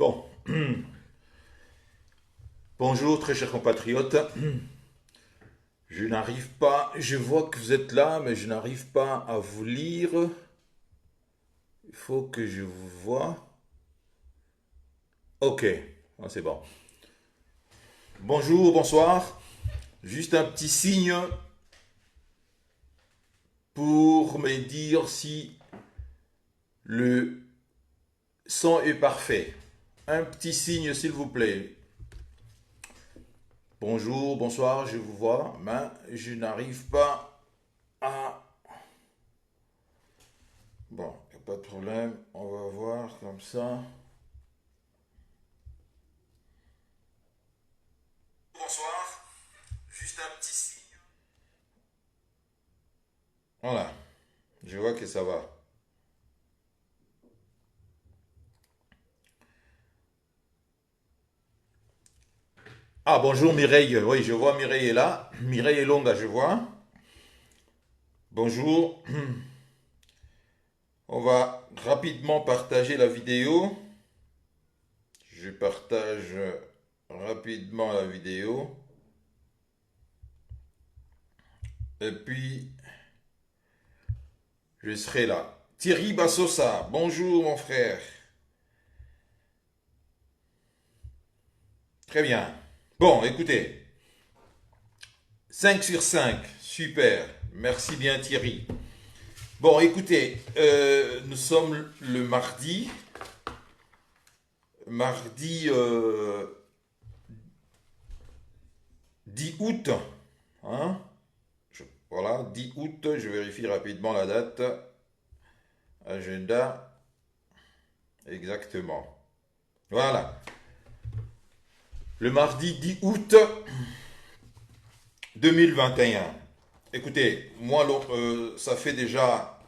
Bon, bonjour très chers compatriotes. Je n'arrive pas, je vois que vous êtes là, mais je n'arrive pas à vous lire. Il faut que je vous voie. Ok, c'est bon. Bonjour, bonsoir. Juste un petit signe pour me dire si le son est parfait. Un petit signe s'il vous plaît. Bonjour, bonsoir, je vous vois, mais je n'arrive pas à... Bon, il n'y a pas de problème, on va voir comme ça. Bonsoir, juste un petit signe. Voilà, je vois que ça va. Ah, bonjour Mireille, oui, je vois Mireille est là. Mireille est longue, je vois. Bonjour, on va rapidement partager la vidéo. Je partage rapidement la vidéo. Et puis, je serai là. Thierry Bassosa, bonjour mon frère. Très bien. Bon, écoutez, 5 sur 5, super. Merci bien Thierry. Bon, écoutez, nous sommes le mardi 10 août. Hein? Voilà, 10 août, je vérifie rapidement la date. Agenda, exactement. Voilà, le mardi 10 août 2021. Écoutez, moi, ça fait déjà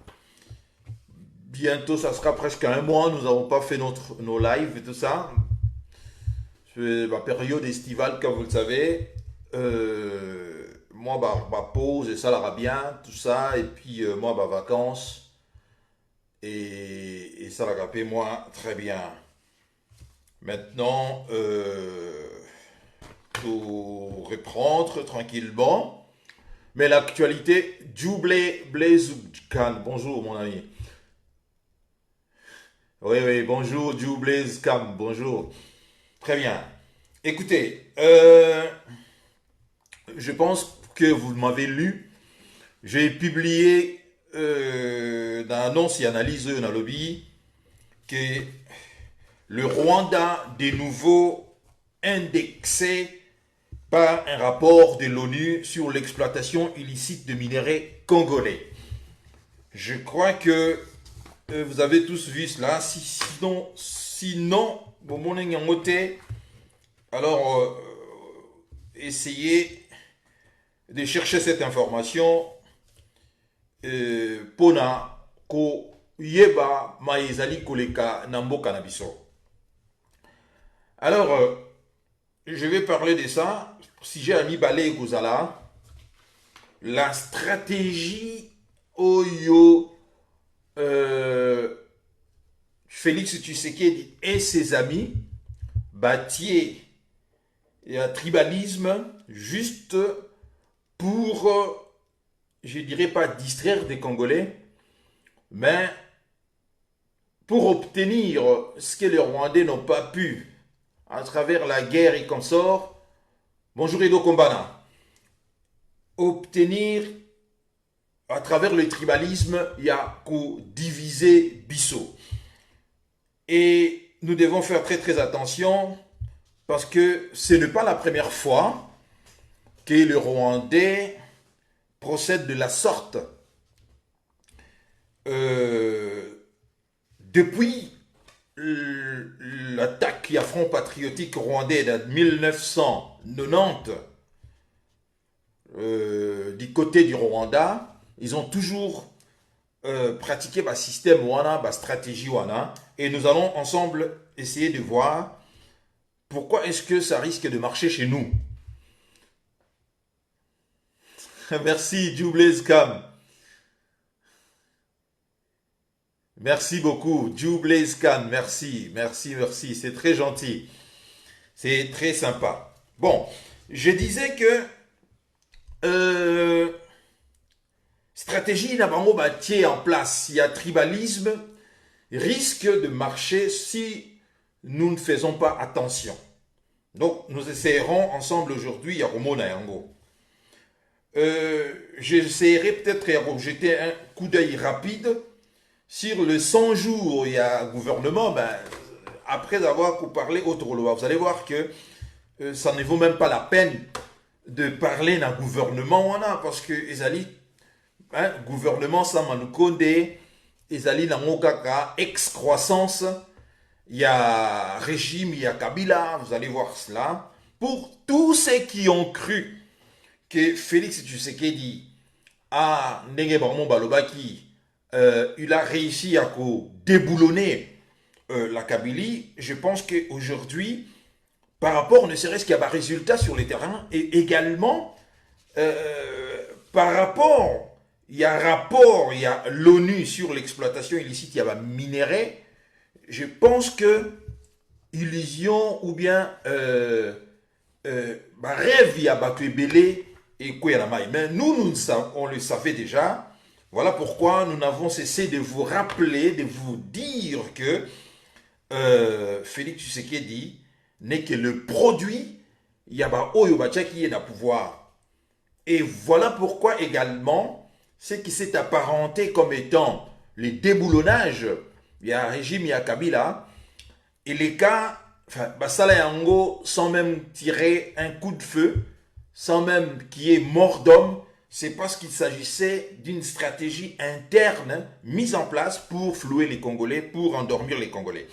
bientôt, ça sera presque un mois, nous n'avons pas fait nos lives et tout ça. C'est ma période estivale, comme vous le savez. Moi, bah, pause, et ça l'ira bien, tout ça. Et puis, moi, bah, vacances. Et ça l'a rappelé, moi, très bien. Maintenant, tout reprendre tranquillement. Mais l'actualité, Djoublé Blaise-Khan. Bonjour, mon ami. Oui, oui, bonjour, Djoublé Khan. Bonjour. Très bien. Écoutez, je pense que vous m'avez lu. J'ai publié dans Annonce et Analyse dans le lobby que le Rwanda de nouveau indexé par un rapport de l'ONU sur l'exploitation illicite de minerais congolais. Je crois que vous avez tous vu cela. Sinon, alors essayez de chercher cette information pona ko yeba maezali koleka na mboka na biso. Alors, je vais parler de ça. Si j'ai ami Balé Gozala, la stratégie Oyo Félix Tshisekedi et ses amis bâtier et un tribalisme juste pour, je dirais pas distraire des Congolais, mais pour obtenir ce que les Rwandais n'ont pas pu à travers la guerre et consorts. Bonjour Edo Kombana. Obtenir à travers le tribalisme, il y a qu'au diviser Bissau. Et nous devons faire très très attention parce que ce n'est pas la première fois que les Rwandais procèdent de la sorte. Depuis l'attaque à Front Patriotique Rwandais de 1990 du côté du Rwanda, ils ont toujours pratiqué le système Wana, la stratégie Wana, et nous allons ensemble essayer de voir pourquoi est-ce que ça risque de marcher chez nous. Merci, Djoublez Cam. Merci beaucoup. Ju Blaze Khan, merci, merci, merci. C'est très gentil. C'est très sympa. Bon, je disais que stratégie n'a pas en place. Il y a tribalisme, risque de marcher si nous ne faisons pas attention. Donc, nous essayerons ensemble aujourd'hui, à Romona Yango. J'essaierai peut-être de jeter un coup d'œil rapide sur le 100 jours. Il y a un gouvernement, après avoir parlé autre loi, vous allez voir que ça ne vaut même pas la peine de parler d'un gouvernement, parce que les gouvernement Samanukonde, ezali na mokaka ex-croissance, il y a régime, il y a Kabila, vous allez voir cela. Pour tous ceux qui ont cru que Félix Tshisekedi a Balobaki, il a réussi à déboulonner la Kabylie, je pense qu'aujourd'hui, par rapport ne serait-ce qu'il y a un résultat sur le terrain, et également par rapport, il y a un rapport, il y a l'ONU sur l'exploitation illicite, il y a un minerai, je pense que illusion ou bien rêve, il y a battu belé et quoi mais nous on le savait déjà. Voilà pourquoi nous n'avons cessé de vous rappeler, de vous dire que Félix Tshisekedi n'est que le produit, il y a Oyobacha qui est dans le pouvoir. Et voilà pourquoi également, ce qui s'est apparenté comme étant les déboulonnages, il y a un régime, il y a Kabila, et les cas, Basala Yango, sans même tirer un coup de feu, sans même qu'il y ait mort d'homme, c'est parce qu'il s'agissait d'une stratégie interne mise en place pour flouer les Congolais, pour endormir les Congolais.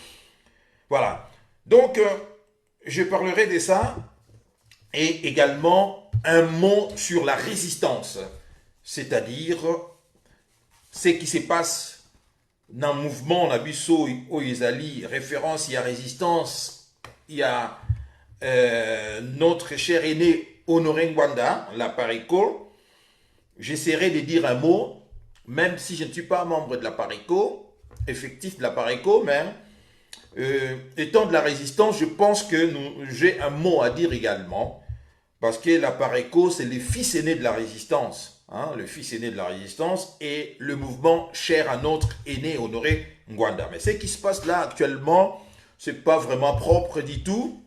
Voilà. Donc, je parlerai de ça et également un mot sur la résistance, c'est-à-dire ce qui se passe dans le mouvement, on a vu ça, référence, il y a résistance, il y a notre cher aîné Honoré Ngwanda, la Pareco. J'essaierai de dire un mot, même si je ne suis pas membre de la Pareco, effectif de la Pareco, mais étant de la résistance, je pense que j'ai un mot à dire également, parce que la Pareco, c'est le fils aîné de la résistance, le fils aîné de la résistance, et le mouvement cher à notre aîné Honoré Ngwanda. Mais ce qui se passe là actuellement, c'est pas vraiment propre du tout,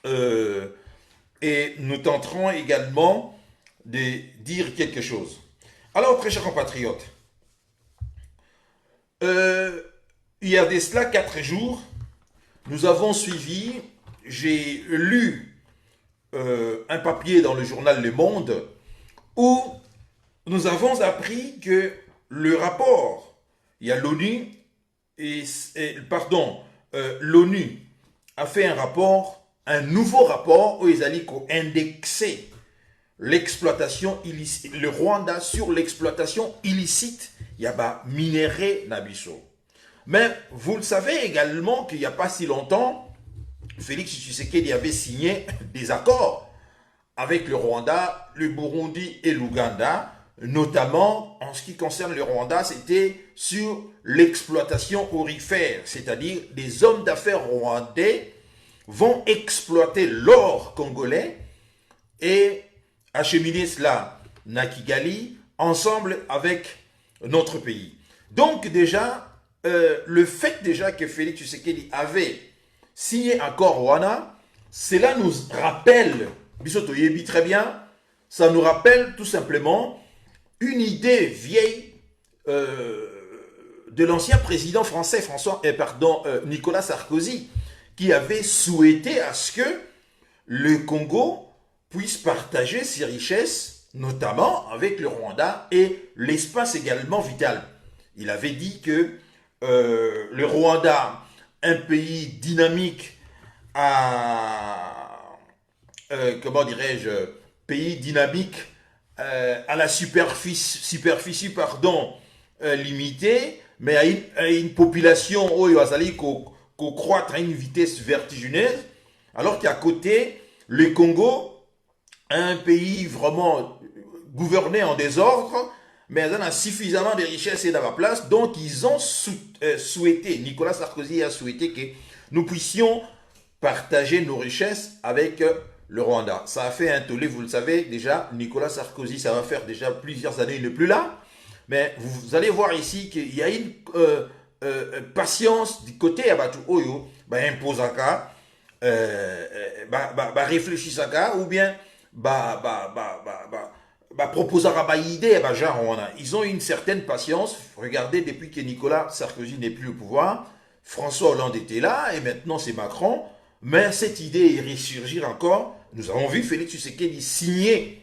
et nous tenterons également de dire quelque chose. Alors, très chers compatriotes, il y a de cela 4 jours, nous avons suivi, j'ai lu un papier dans le journal Le Monde où nous avons appris que le rapport, il y a l'ONU, l'ONU a fait un rapport, un nouveau rapport où ils allaient indexer l'exploitation illicite, le Rwanda sur l'exploitation illicite, il y a minerai Nabiso. Mais vous le savez également qu'il n'y a pas si longtemps, Félix Tshisekedi avait signé des accords avec le Rwanda, le Burundi et l'Ouganda, notamment en ce qui concerne le Rwanda, c'était sur l'exploitation aurifère, c'est-à-dire des hommes d'affaires rwandais vont exploiter l'or congolais et acheminer cela à Kigali ensemble avec notre pays. Donc déjà, le fait déjà que Félix Tshisekedi avait signé accord Rwanda, cela nous rappelle, Bisoto Yebi très bien, ça nous rappelle tout simplement une idée vieille de l'ancien président français Nicolas Sarkozy, qui avait souhaité à ce que le Congo puisse partager ses richesses, notamment avec le Rwanda et l'espace également vital. Il avait dit que le Rwanda, un pays dynamique comment dirais-je, pays dynamique à la superficie limitée, mais à une population qui croître à une vitesse vertigineuse, alors qu'à côté, le Congo, un pays vraiment gouverné en désordre, mais ils ont suffisamment de richesses et de la place, donc ils ont souhaité, Nicolas Sarkozy a souhaité que nous puissions partager nos richesses avec le Rwanda. Ça a fait un tollé, vous le savez déjà, Nicolas Sarkozy, ça va faire déjà plusieurs années, il n'est plus là, mais vous allez voir ici qu'il y a une patience du côté à Batu Oyo, imposaka, réfléchissaka, ou bien proposera idée, genre, ils ont une certaine patience. Regardez, depuis que Nicolas Sarkozy n'est plus au pouvoir, François Hollande était là, et maintenant c'est Macron, mais cette idée est ressurgir encore. Nous avons vu Félix Tshisekedi signer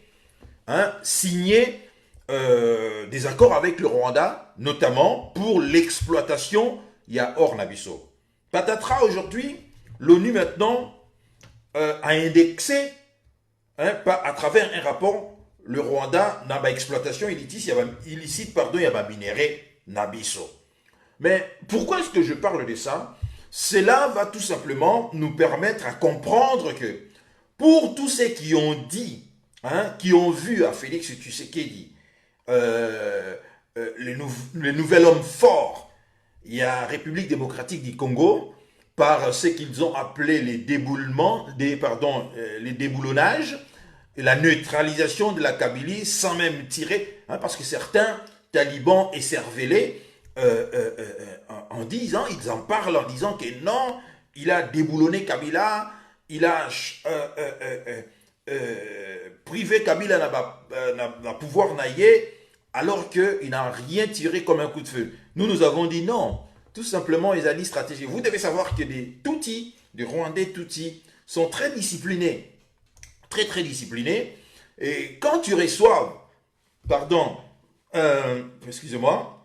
des accords avec le Rwanda, notamment pour l'exploitation, il y a Or Nabiso. Patatras, aujourd'hui, l'ONU maintenant a indexé, à travers un rapport, le Rwanda n'a pas exploitation illicite, il y a minéré Nabiso. Mais pourquoi est-ce que je parle de ça? Cela va tout simplement nous permettre à comprendre que pour tous ceux qui ont dit, qui ont vu à Félix Tshisekedi le nouvel homme fort, il y a République démocratique du Congo, par ce qu'ils ont appelé les déboulonnages, et la neutralisation de la Kabylie sans même tirer, parce que certains talibans et cervelés ils en parlent en disant que non, il a déboulonné Kabila, il a privé Kabila d'un pouvoir naïe, alors qu'il n'a rien tiré comme un coup de feu. Nous avons dit non, tout simplement, ils ont dit stratégie. Vous devez savoir que des Tutsis, des Rwandais Tutsis, sont très disciplinés, très disciplinés, et quand tu reçois, excusez-moi,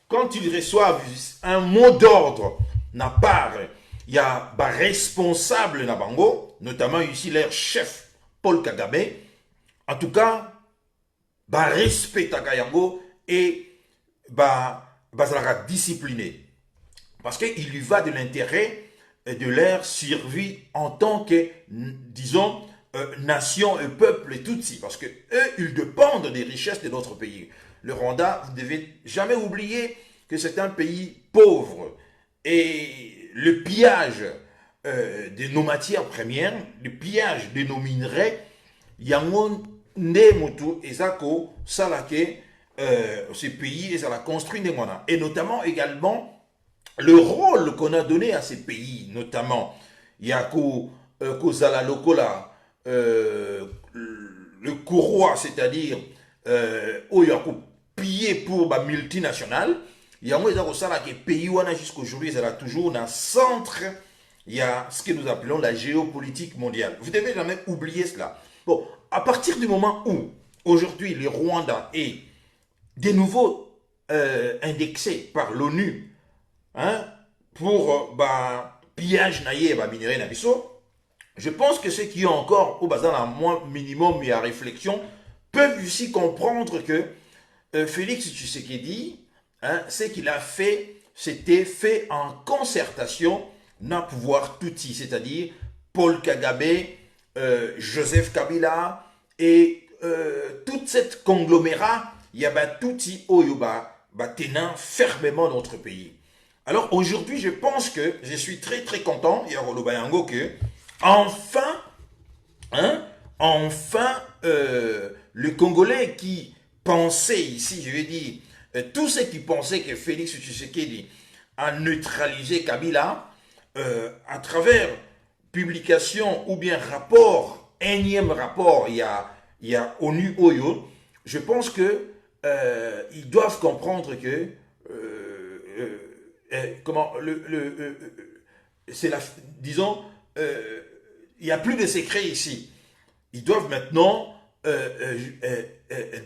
quand ils reçoivent un mot d'ordre, il y a un responsable Nabango, notamment ici leur chef, Paul Kagame, en tout cas, respect Takayango et sera discipliné. Parce qu'il lui va de l'intérêt de leur survie en tant que, disons, nation et peuple et Tutsi. Parce que eux, ils dépendent des richesses de notre pays. Le Rwanda, vous ne devez jamais oublier que c'est un pays pauvre. Et le pillage de nos matières premières, le pillage de nos minerais, yango nde mutu ezako salake ce pays et ça l'a construit ndengwana. Et notamment également le rôle qu'on a donné à ces pays, notamment yako kozala lokola le courroie, c'est-à-dire oyako pillé pour ba multinationales. Yango ezako salake pays wana jusqu'aujourd'hui ça toujours dans le centre. Il y a ce que nous appelons la géopolitique mondiale. Vous devez jamais oublier cela. Bon, à partir du moment où, aujourd'hui, le Rwanda est de nouveau indexé par l'ONU pour pillage naïe et minerai nabiso, je pense que ceux qui ont encore, au bazar, un moins minimum et à réflexion, peuvent aussi comprendre que Félix Tshisekedi, ce qu'il a fait, c'était fait en concertation d'un pouvoir Tutsi, c'est-à-dire Paul Kagame, Joseph Kabila et toute cette conglomérat, il y a Tutsi Oyoba, tenant fermement notre pays. Alors aujourd'hui, je pense que je suis très content, il y a Rolobayango que enfin, le Congolais qui pensait ici, je vais dire, tous ceux qui pensaient que Félix Tshisekedi a neutralisé Kabila, à travers publication ou bien rapport, énième rapport, il y a ONU Oyo, je pense que ils doivent comprendre que c'est la, disons, il n'y a plus de secret ici. Ils doivent maintenant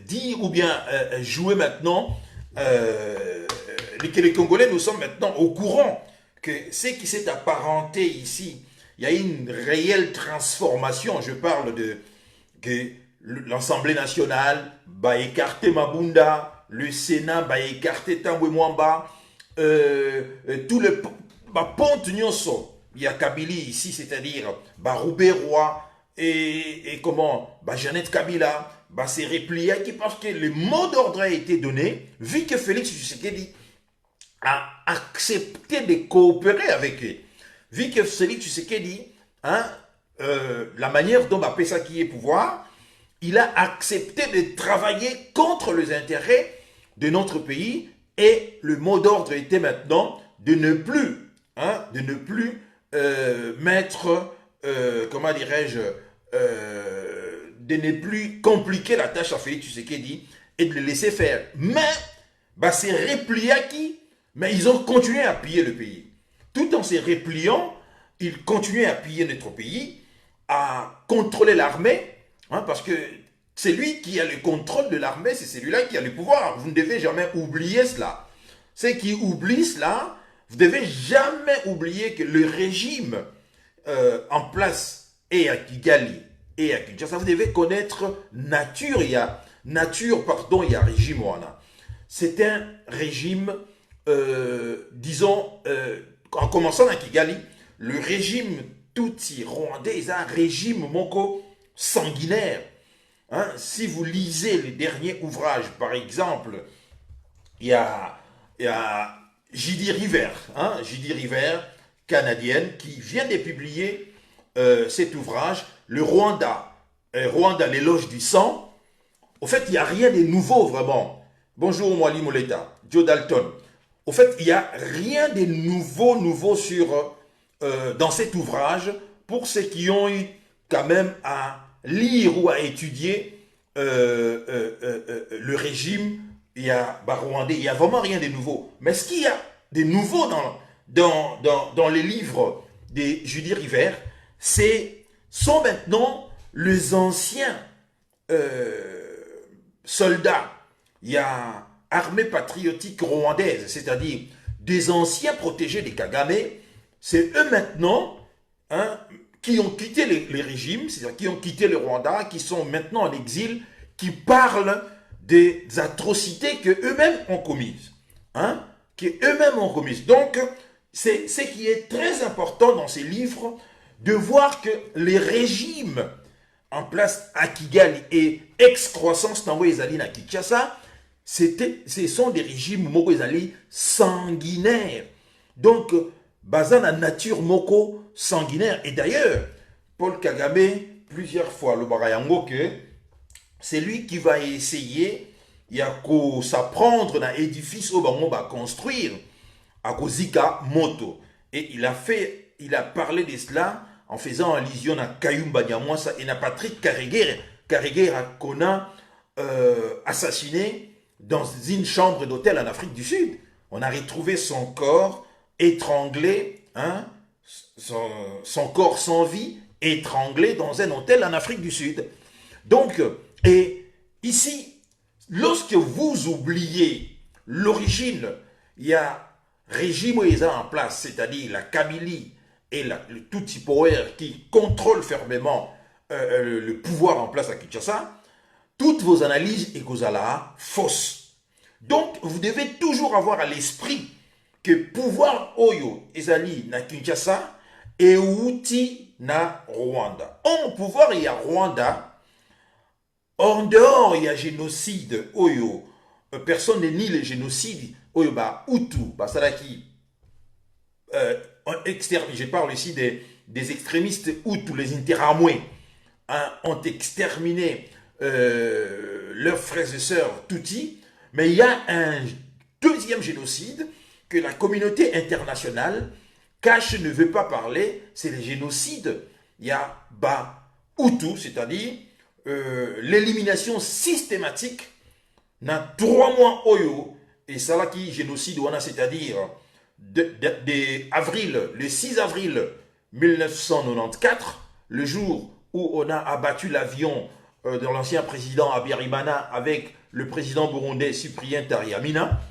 dire ou bien jouer maintenant que les Congolais, nous sommes maintenant au courant que ce qui s'est apparenté ici, il y a une réelle transformation. Je parle de que l'Assemblée nationale va écarter Mabunda, le Sénat va écarter Tambwe Mwamba, tout le ponte nyonso, il y a Kabylie ici, c'est-à-dire Baroubé Roi, et comment Jeannette Kabila s'est replié parce que le mot d'ordre a été donné, vu que Félix Tshisekedi a accepté de coopérer avec eux. Vu que Félix Tshisekedi, la manière dont Bapesa qui est pouvoir, il a accepté de travailler contre les intérêts de notre pays et le mot d'ordre était maintenant de ne plus, mettre, comment dirais-je, de ne plus compliquer la tâche à Félix Tshisekedi et de le laisser faire. Mais, c'est replié à qui? Mais ils ont continué à piller le pays. Tout en se repliant, ils continuaient à piller notre pays, à contrôler l'armée, parce que c'est lui qui a le contrôle de l'armée, c'est celui-là qui a le pouvoir. Vous ne devez jamais oublier cela. Ceux qui oublient cela, vous ne devez jamais oublier que le régime en place et à Kigali et à Kinshasa, vous devez connaître nature. Il y a régime. C'est un régime, disons, en commençant à Kigali, le régime Tutsi rwandais est un régime moko sanguinaire. Si vous lisez les derniers ouvrages, par exemple, il y a J.D. River, J.D. River, canadienne, qui vient de publier cet ouvrage, le Rwanda, l'éloge du sang. Au fait, il n'y a rien de nouveau vraiment. Bonjour Mwali Moleta, Joe Dalton. Au fait, il n'y a rien de nouveau dans cet ouvrage pour ceux qui ont eu quand même à lire ou à étudier le régime rwandais. Il n'y a vraiment rien de nouveau. Mais ce qu'il y a de nouveau dans les livres de Judy River, sont maintenant les anciens soldats. Il y a armée patriotique rwandaise, c'est-à-dire des anciens protégés des Kagame. C'est eux maintenant qui ont quitté les régimes, c'est-à-dire qui ont quitté le Rwanda, qui sont maintenant en exil, qui parlent des atrocités qu'eux-mêmes ont commises. Donc, c'est ce qui est très important dans ces livres, de voir que les régimes en place à Kigali et ex-croissance Nambo Ezali na Kinshasa, ce sont des régimes moko ezali sanguinaires. Donc, basant la nature moko sanguinaire. Et d'ailleurs, Paul Kagame, plusieurs fois, le barayango que c'est lui qui va essayer de s'apprendre dans l'édifice où on va construire à Kozika Moto. Et il a parlé de cela en faisant allusion à Kayumba Nyamwasa et à Patrick Karegeya qu'on a assassiné dans une chambre d'hôtel en Afrique du Sud. On a retrouvé son corps étranglé, son corps sans vie, étranglé dans un hôtel en Afrique du Sud. Donc, et ici, lorsque vous oubliez l'origine, il y a régime en place, c'est-à-dire la Kabylie et le Tutsi Power qui contrôle fermement le pouvoir en place à Kinshasa, toutes vos analyses sont fausses. Donc, vous devez toujours avoir à l'esprit que pouvoir Oyo ezali na Kinshasa et outi na Rwanda. En pouvoir, il y a Rwanda. En dehors, il y a génocide Oyo. Personne ne nie le génocide Oyo Hutu, Saraki. Je parle ici des extrémistes Hutu, les Interamwe, ont exterminé leurs frères et sœurs Tutsi. Mais il y a un deuxième génocide que la communauté internationale cache, ne veut pas parler, c'est le génocide. Il y a Hutu, c'est-à-dire l'élimination systématique dans 3 mois Oyo, et ça là qui génocide, c'est-à-dire le 6 avril 1994, le jour où on a abattu l'avion de l'ancien président Habyarimana avec le président burundais Cyprien Taryamina,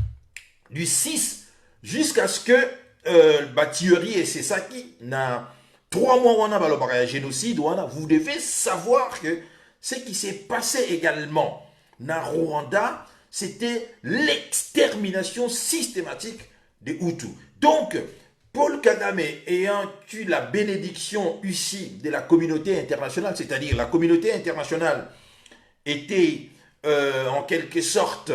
du 6 jusqu'à ce que Thierry et Sesaki, na 3 mois on a un génocide, vous devez savoir que ce qui s'est passé également na Rwanda, c'était l'extermination systématique des Hutus. Donc, Paul Kagame ayant eu la bénédiction ici de la communauté internationale, c'est-à-dire la communauté internationale était en quelque sorte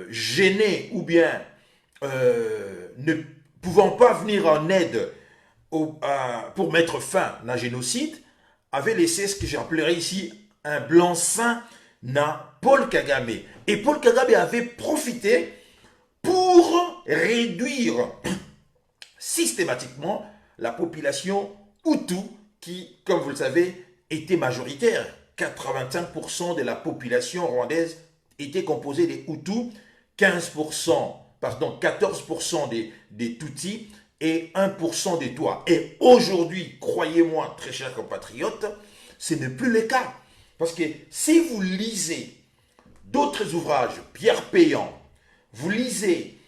gênée ou bien ne pouvant pas venir en aide pour mettre fin à un génocide, avait laissé ce que j'appellerais ici un blanc-seing à Paul Kagame. Et Paul Kagame avait profité pour réduire systématiquement la population Hutu qui, comme vous le savez, était majoritaire. 85% de la population rwandaise était composée des Hutus, 14% des Tutsis et 1% des Tois. Et aujourd'hui, croyez-moi, très chers compatriotes, ce n'est plus le cas. Parce que si vous lisez d'autres ouvrages, Pierre Péan, vous lisez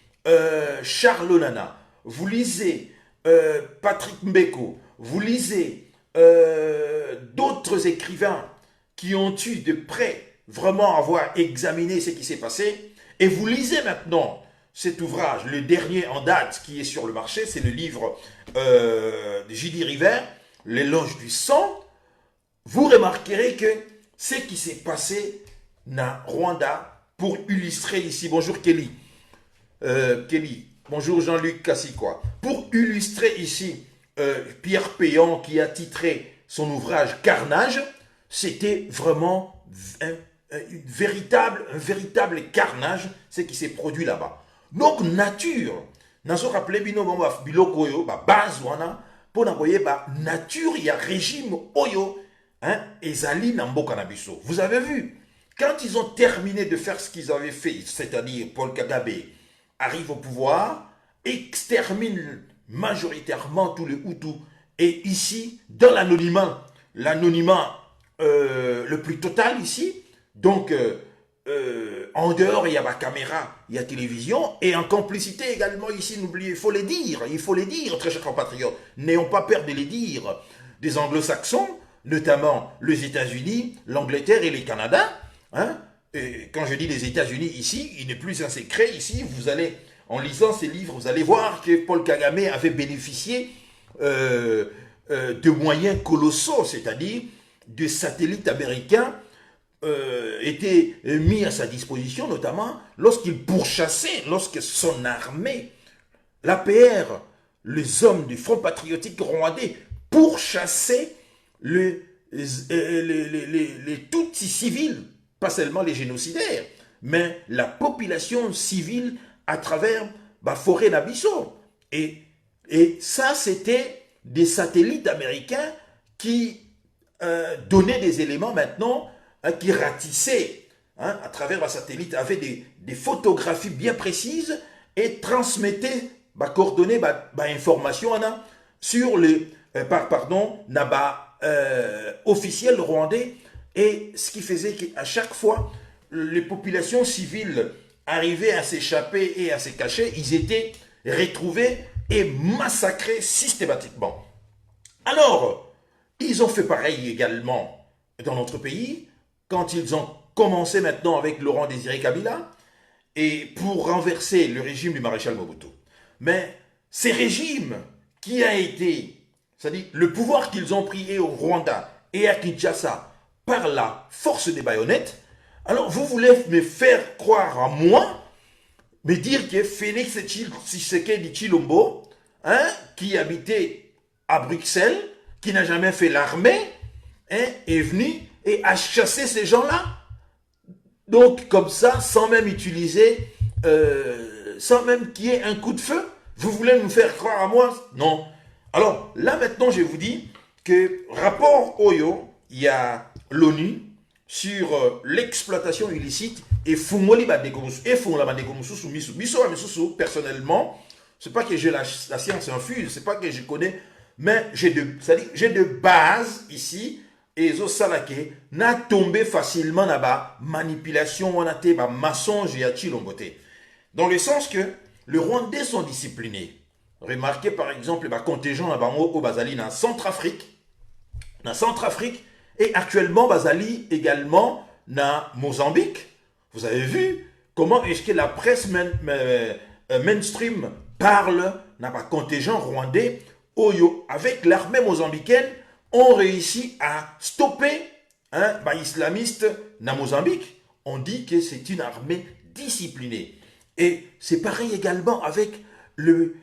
Charles Onana, vous lisez Patrick Mbeko, vous lisez d'autres écrivains qui ont eu de près vraiment avoir examiné ce qui s'est passé, et vous lisez maintenant cet ouvrage, le dernier en date qui est sur le marché, c'est le livre de J.D. River, L'éloge du sang, vous remarquerez que ce qui s'est passé dans Rwanda, pour illustrer ici, bonjour Kelly, bonjour Jean-Luc Kassikwa, pour illustrer ici Pierre Péan qui a titré son ouvrage Carnage, c'était vraiment un véritable carnage, ce qui s'est produit là-bas. Donc nature, nazo rappelé bino biloko oyo ba base wana pour n'envoyer ba nature il y a régime oyo hein ezali na mboka na biso. Vous avez vu quand ils ont terminé de faire ce qu'ils avaient fait, c'est-à-dire Paul Kagame arrive au pouvoir, extermine majoritairement tous les Hutus et ici dans l'anonymat le plus total ici, donc en dehors il y a la caméra, il y a télévision, et en complicité également ici, n'oubliez, il faut les dire, très chers compatriotes, n'ayons pas peur de les dire, des anglo-saxons, notamment les États-Unis, l'Angleterre et le Canada, hein, et quand je dis les États-Unis ici, il n'est plus un secret ici, vous allez, en lisant ces livres, vous allez voir que Paul Kagame avait bénéficié de moyens colossaux, c'est-à-dire des satellites américains étaient mis à sa disposition, notamment lorsqu'il pourchassait, lorsque son armée, l'APR, les hommes du Front patriotique rwandais, pourchassaient les Tutsis civils, pas seulement les génocidaires, mais la population civile à travers la forêt d'Abisso. Et ça, c'était des satellites américains qui donnaient des éléments maintenant, hein, qui ratissaient hein, à travers la satellite, avaient des photographies bien précises et transmettaient les coordonnées, les informations hein, sur les officiels rwandais. Et ce qui faisait qu'à chaque fois, les populations civiles arrivaient à s'échapper et à se cacher, ils étaient retrouvés et massacrés systématiquement. Alors, ils ont fait pareil également dans notre pays, quand ils ont commencé maintenant avec Laurent Désiré Kabila, et pour renverser le régime du maréchal Mobutu. Mais ces régimes qui a été, c'est-à-dire le pouvoir qu'ils ont pris et au Rwanda et à Kinshasa par la force des baïonnettes, alors vous voulez me faire croire à moi, me dire que Félix Tshisekedi Tshilombo, hein, qui habitait à Bruxelles, qui n'a jamais fait l'armée, hein, est venu et a chassé ces gens-là. Donc comme ça, sans même utiliser, sans même qu'il y ait un coup de feu, vous voulez nous faire croire à moi? Non. Alors là maintenant, je vous dis que rapport Oyo, il y a l'ONU sur l'exploitation illicite et Fungoli Badekomusu et Fungla Badekomusu Soumisu. Personnellement, c'est pas que j'ai la science infuse, c'est pas que je connais, mais j'ai de base ici et zo salake n'a tombé facilement là-bas manipulation on a été mensonge et achilomboté. Dans le sens que les Rwandais sont disciplinés. Remarquez par exemple le contingent là-bas au Bazali dans Centrafrique. Dans Centrafrique et actuellement Bazali également dans Mozambique. Vous avez vu comment est-ce que la presse mainstream parle d'un contingent rwandais, Oyo, avec l'armée mozambicaine, ont réussi à stopper islamiste na Mozambique. On dit que c'est une armée disciplinée. Et c'est pareil également avec le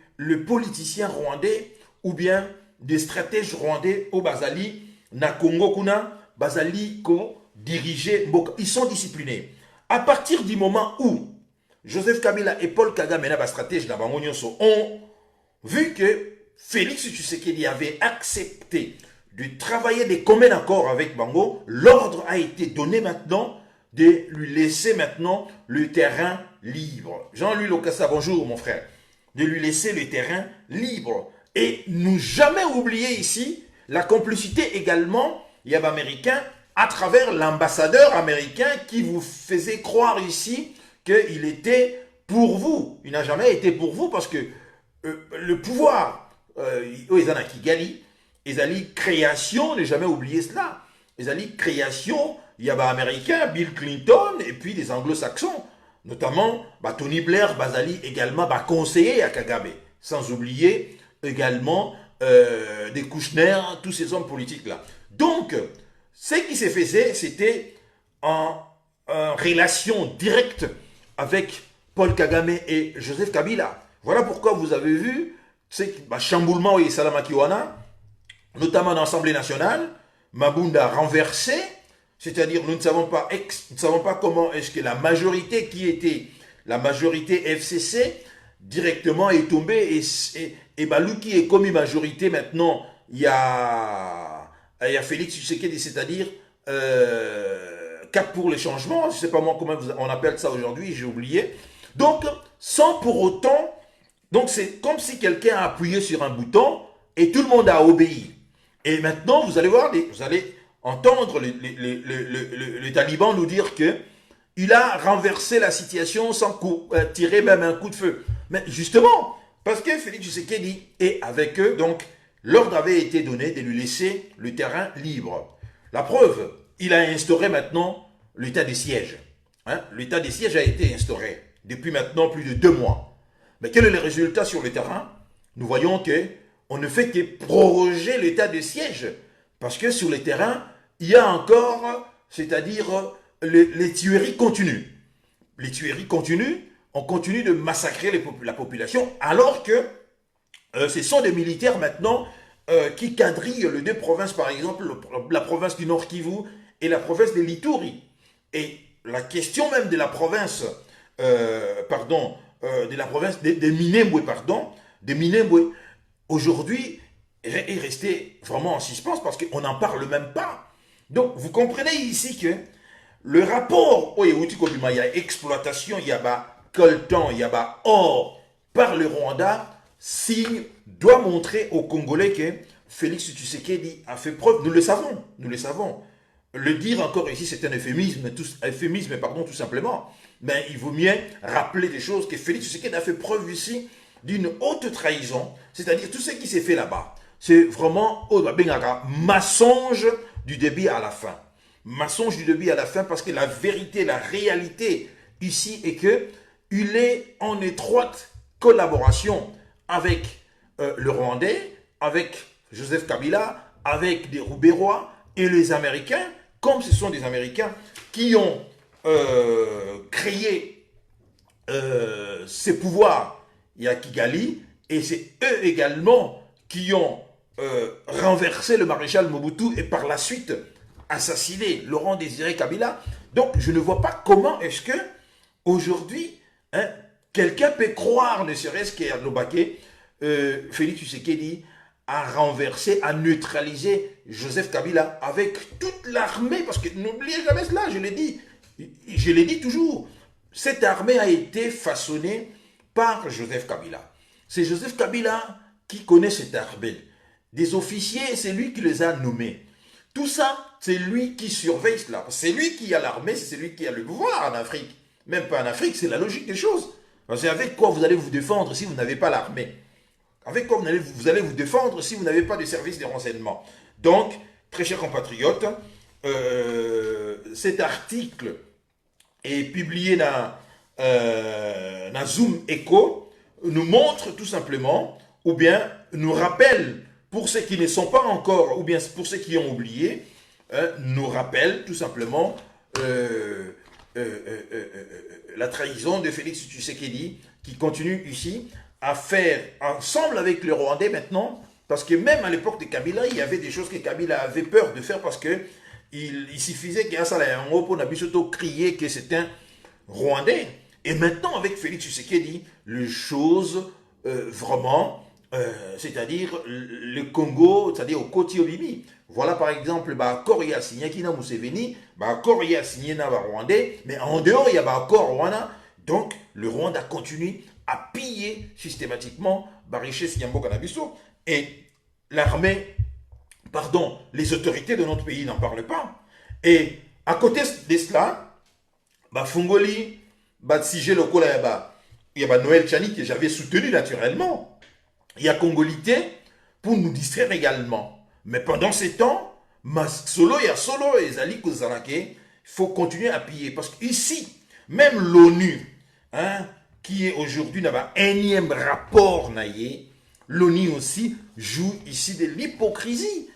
politicien rwandais ou bien des stratèges rwandais au Bazali, na Congo Kuna, Bazali ko dirigé Mboka. Ils sont disciplinés. À partir du moment où Joseph Kabila et Paul Kagame, la stratège na Bango Nyonso, ont vu que Félix Tshisekedi avait accepté de travailler des communs accords avec Bango, l'ordre a été donné maintenant de lui laisser maintenant le terrain libre. Jean-Louis Lokassa, bonjour mon frère. De lui laisser le terrain libre. Et nous jamais oublier ici la complicité également, il y a américain, à travers l'ambassadeur américain qui vous faisait croire ici qu'il était pour vous. Il n'a jamais été pour vous parce que le pouvoir, ils en a Kigali, ils ont création, ne jamais oublier cela. Ils ont création, il y a américain, Bill Clinton et puis des anglo-saxons, notamment Tony Blair, Bazali également conseiller à Kagame, sans oublier également des Kouchner, tous ces hommes politiques-là. Donc, ce qui se faisait, c'était en relation directe avec Paul Kagame et Joseph Kabila. Voilà pourquoi vous avez vu chamboulement et Salamakiwana, notamment dans l'Assemblée nationale, Mabunda renversé, c'est-à-dire nous ne savons pas comment est-ce que la majorité qui était la majorité FCC directement est tombée et Balou qui est commis majorité maintenant, il y a Félix Tshisekedi, c'est-à-dire Cap pour les changements, je ne sais pas moi comment on appelle ça aujourd'hui, j'ai oublié. Donc, sans pour autant, donc c'est comme si quelqu'un a appuyé sur un bouton et tout le monde a obéi. Et maintenant, vous allez voir, vous allez entendre le taliban nous dire que il a renversé la situation sans tirer même un coup de feu. Mais justement, parce que Félix Tshisekedi est avec eux, donc l'ordre avait été donné de lui laisser le terrain libre. La preuve, il a instauré maintenant l'état de siège. L'état de siège a été instauré depuis maintenant plus de 2 mois. Mais quel est le résultat sur le terrain? Nous voyons qu'on ne fait que proroger l'état de siège. Parce que sur le terrain, il y a encore, c'est-à-dire les tueries continuent. Les tueries continuent, on continue de massacrer la population, alors que ce sont des militaires maintenant qui quadrillent les 2 provinces, par exemple, la province du Nord Kivu et la province de l'Ituri. Et la question même de la province, de la province de Minembwe, aujourd'hui, est restée vraiment en suspens parce qu'on n'en parle même pas. Donc, vous comprenez ici que le rapport, il y a exploitation, il y a coltan, il y a or par le Rwanda, doit montrer aux Congolais que Félix Tshisekedi a fait preuve, nous le savons. Le dire encore ici, c'est un euphémisme, tout simplement. Mais il vaut mieux rappeler des choses que Félix Tshisekedi a fait preuve ici d'une haute trahison, c'est-à-dire tout ce qui s'est fait là-bas. C'est vraiment mensonge du début à la fin. Mensonge du début à la fin parce que la vérité, la réalité ici est que il est en étroite collaboration avec le Rwandais, avec Joseph Kabila, avec des Roubérois et les Américains, comme ce sont des Américains qui ont créé ces pouvoirs, il y a Kigali, et c'est eux également qui ont renversé le maréchal Mobutu et par la suite assassiné Laurent Désiré Kabila. Donc je ne vois pas comment est-ce que aujourd'hui quelqu'un peut croire, ne serait-ce qu'à Lobake, Félix Tshisekedi a renversé, a neutralisé Joseph Kabila avec toute l'armée, parce que n'oubliez jamais cela, je l'ai dit toujours, cette armée a été façonnée par Joseph Kabila. C'est Joseph Kabila qui connaît cette armée. Des officiers, c'est lui qui les a nommés. Tout ça, c'est lui qui surveille cela. C'est lui qui a l'armée, c'est lui qui a le pouvoir en Afrique. Même pas en Afrique, c'est la logique des choses. C'est avec quoi vous allez vous défendre si vous n'avez pas l'armée? Avec quoi vous allez vous défendre si vous n'avez pas de service de renseignement? Donc, très chers compatriotes, cet article est publié dans Zoom Echo. nous montre tout simplement, ou bien nous rappelle, pour ceux qui ne sont pas encore, ou bien pour ceux qui ont oublié, nous rappelle tout simplement la trahison de Félix Tshisekedi, qui continue ici à faire ensemble avec les Rwandais maintenant, parce que même à l'époque de Kabila, il y avait des choses que Kabila avait peur de faire, parce que il suffisait qu'il y ait un groupe pour Nabisoto crier que c'est un Rwandais. Et maintenant, avec Félix Tshisekedi, les choses vraiment, c'est-à-dire le Congo, c'est-à-dire au Koti Obimi. Voilà par exemple, accord il y a signé qui n'a Museveni, accord il y a signé na Rwandais, mais en dehors il y a accord Rwanda. Donc le Rwanda continue à piller systématiquement la richesse Yambo Nabiso. Et l'armée, pardon, les autorités de notre pays n'en parlent pas. Et à côté de cela, Fungoli, Batsige Lokola, il y a Noël Chani que j'avais soutenu naturellement. Il y a Congolité pour nous distraire également. Mais pendant ces temps, solo et solo et Zali Kozalake, il faut continuer à piller. Parce qu'ici, même l'ONU, qui est aujourd'hui dans un énième rapport, l'ONU aussi joue ici de l'hypocrisie.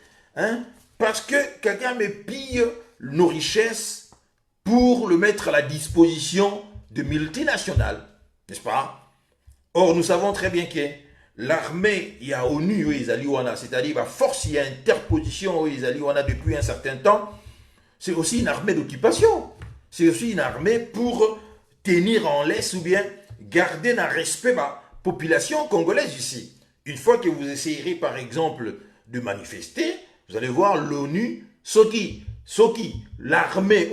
Parce que quelqu'un me pille nos richesses pour le mettre à la disposition de multinationales, n'est-ce pas? Or, nous savons très bien que l'armée, il y a ONU, c'est-à-dire la force, il y a interposition depuis un certain temps, c'est aussi une armée d'occupation. C'est aussi une armée pour tenir en laisse ou bien garder un respect la population congolaise ici. Une fois que vous essayerez, par exemple, de manifester, vous allez voir l'ONU, Soki, l'armée,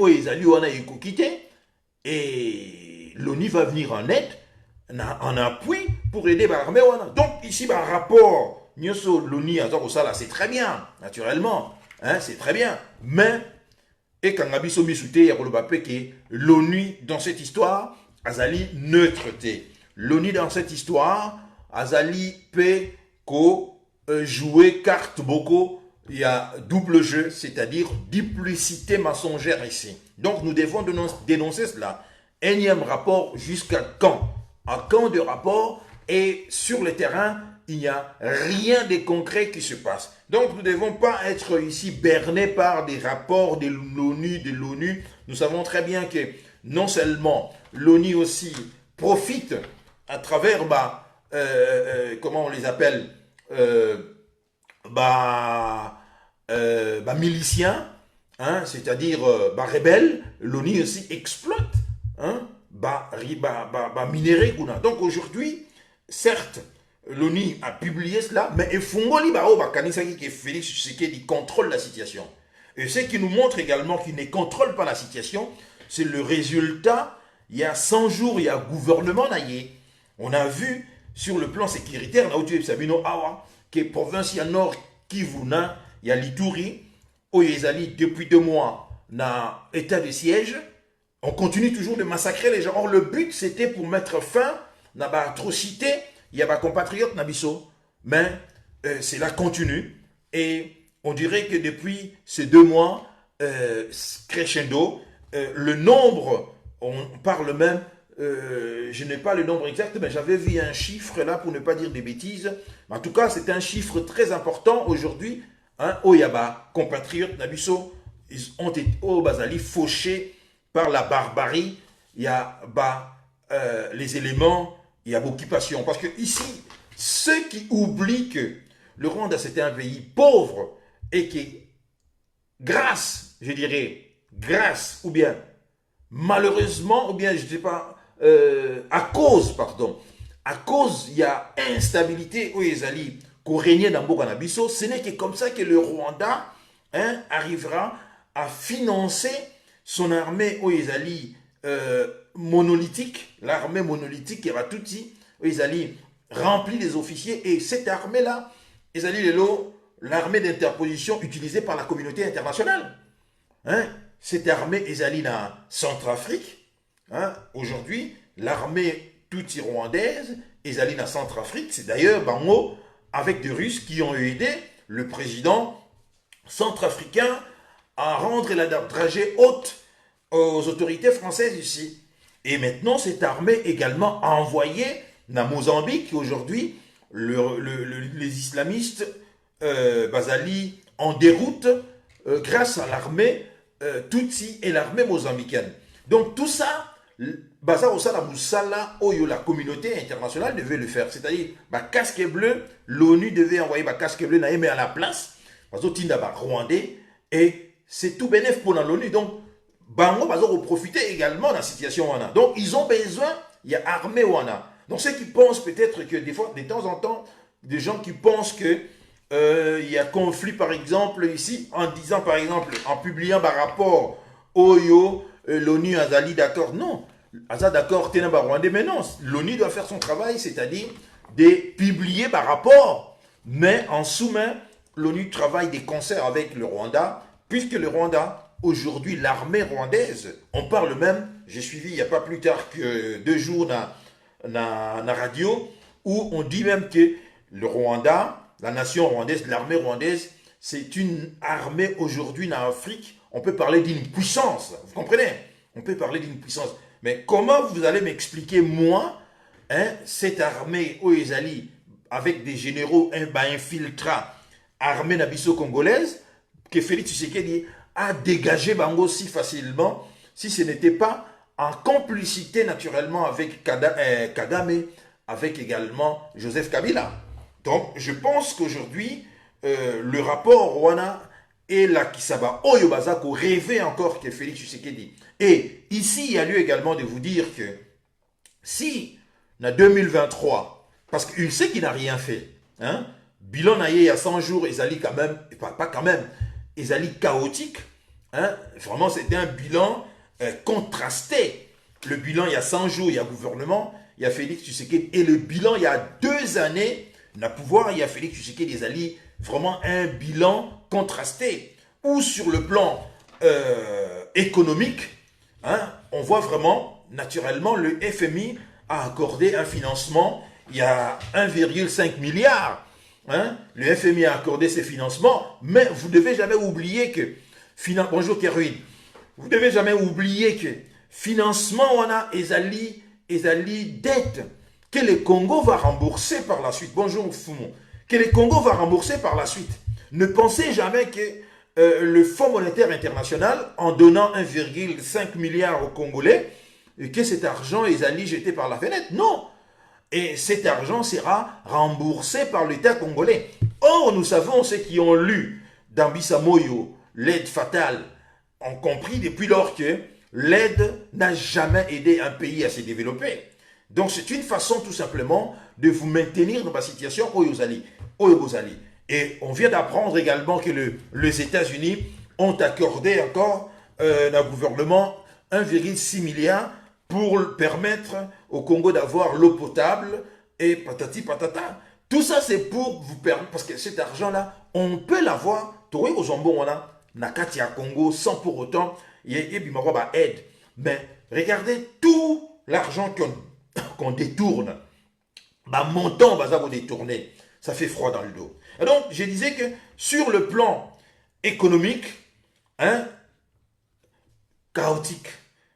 et l'ONU va venir en aide, en appui pour aider l'armée. Donc ici, par rapport, l'ONU, c'est très bien, naturellement, c'est très bien, mais, et quand l'ONU dans cette histoire, Azali neutralité. L'ONU dans cette histoire, Azali peut jouer carte beaucoup. Il y a double jeu, c'est-à-dire duplicité mensongère ici. Donc nous devons dénoncer cela. Énième rapport, jusqu'à quand? À quand de rapport? Et sur le terrain, il n'y a rien de concret qui se passe. Donc nous ne devons pas être ici bernés par des rapports de l'ONU. Nous savons très bien que non seulement l'ONU aussi profite à travers, comment on les appelle, miliciens, c'est-à-dire rebelles, l'ONU aussi exploite minéré. Donc aujourd'hui, certes, l'ONU a publié cela, mais Félix Tshisekedi contrôle la situation. Et ce qui nous montre également qu'il ne contrôle pas la situation, c'est le résultat. Il y a 100 jours, il y a un gouvernement naïe. On a vu sur le plan sécuritaire, que province nord Kivu, il y a l'Ituri, où ils depuis 2 mois, dans état de siège. On continue toujours de massacrer les gens. Or, le but, c'était pour mettre fin à l'atrocité. Il y a des compatriotes, Nabiso. Mais cela continue. Et on dirait que depuis ces 2 mois, crescendo, le nombre, on parle même, je n'ai pas le nombre exact, mais j'avais vu un chiffre là pour ne pas dire des bêtises. En tout cas, c'est un chiffre très important aujourd'hui. Oyaba, compatriotes, Nabiso, ils ont été au Bazali fauchés par la barbarie. Il y a les éléments, il y a l'occupation. Parce que ici, ceux qui oublient que le Rwanda c'était un pays pauvre et qui, grâce, je dirais, grâce ou bien malheureusement, ou bien je ne sais pas, à cause, il y a instabilité où ils allaient régner dans Bokanabiso, ce n'est que comme ça que le Rwanda arrivera à financer son armée où ils allaient monolithique, l'armée monolithique qui va tout dit, où ils allaient remplir les officiers, et cette armée-là, ils allaient l'armée d'interposition utilisée par la communauté internationale. Cette armée, ils allaient dans Centrafrique. Aujourd'hui, l'armée toute rwandaise, ils allaient dans Centrafrique. C'est d'ailleurs Bango avec des Russes qui ont aidé le président centrafricain à rendre la dragée haute aux autorités françaises ici. Et maintenant, cette armée également a envoyé na Mozambique, aujourd'hui, les islamistes basali en déroute grâce à l'armée Tutsi et l'armée mozambicaine. Donc tout ça, Baza Osala Moussala, Oyo, la communauté internationale devait le faire. C'est-à-dire, casque bleu, l'ONU devait envoyer casque bleu à la place, parce que Tinda Rwandais, et c'est tout bénéf pour l'ONU. Donc, Bango Baza profiter également de la situation Wana. Donc, ils ont besoin, il y a armée Wana. Donc, ceux qui pensent peut-être que des fois, de temps en temps, des gens qui pensent que il y a conflit, par exemple, ici, en disant, par exemple, en publiant un rapport, Oyo, l'ONU, Azali, d'accord. Non, Azali, d'accord, Ténaba Rwandais, mais non, l'ONU doit faire son travail, c'est-à-dire de publier un rapport, mais en sous-main, l'ONU travaille des concerts avec le Rwanda, puisque le Rwanda, aujourd'hui, l'armée rwandaise, on parle même, j'ai suivi il n'y a pas plus tard que 2 jours dans la radio, où on dit même que le Rwanda, la nation rwandaise, l'armée rwandaise, c'est une armée aujourd'hui en Afrique. On peut parler d'une puissance, vous comprenez? On peut parler d'une puissance. Mais comment vous allez m'expliquer, moi, cette armée Oezali, avec des généraux infiltrats, armée nabiso congolaise, que Félix Tshisekedi a dégagé Bango si facilement, si ce n'était pas en complicité naturellement avec Kagame, avec également Joseph Kabila. Donc, je pense qu'aujourd'hui, le rapport Rwanda et la Kisaba Oyo Bazako rêvait encore que Félix Tshisekedi. Et ici, il y a lieu également de vous dire que si, en 2023, parce qu'il sait qu'il n'a rien fait, bilan naïe il y a 100 jours, ils allaient quand même, pas quand même, ils allaient chaotique, vraiment c'était un bilan contrasté. Le bilan il y a 100 jours, il y a gouvernement, il y a Félix Tshisekedi, et le bilan il y a 2 années, le pouvoir, il y a Félix Tshisekedi des alliés, vraiment un bilan contrasté. Ou sur le plan économique, on voit vraiment, naturellement, le FMI a accordé un financement, il y a 1,5 milliard. Le FMI a accordé ces financements, mais vous ne devez jamais oublier que, bonjour Kerouin, vous ne devez jamais oublier que financement, on a Ezali dette que le Congo va rembourser par la suite. Bonjour Foumon. Que le Congo va rembourser par la suite. Ne pensez jamais que le Fonds monétaire international, en donnant 1,5 milliard aux Congolais, et que cet argent est allé jeté par la fenêtre. Non. Et cet argent sera remboursé par l'État congolais. Or, nous savons, ceux qui ont lu dans Moyo, l'aide fatale, ont compris depuis lors que l'aide n'a jamais aidé un pays à se développer. Donc, c'est une façon tout simplement de vous maintenir dans la situation Oyozali. Et on vient d'apprendre également que les États-Unis ont accordé encore un gouvernement 1,6 milliard pour permettre au Congo d'avoir l'eau potable et patati patata. Tout ça, c'est pour vous permettre, parce que cet argent-là, on peut l'avoir, toi, aux jambons, on a, Nakati à Congo, sans pour autant, il y a aide. Mais regardez tout l'argent qu'on détourne, montant, on va détourner, ça fait froid dans le dos. Et donc, je disais que sur le plan économique, chaotique.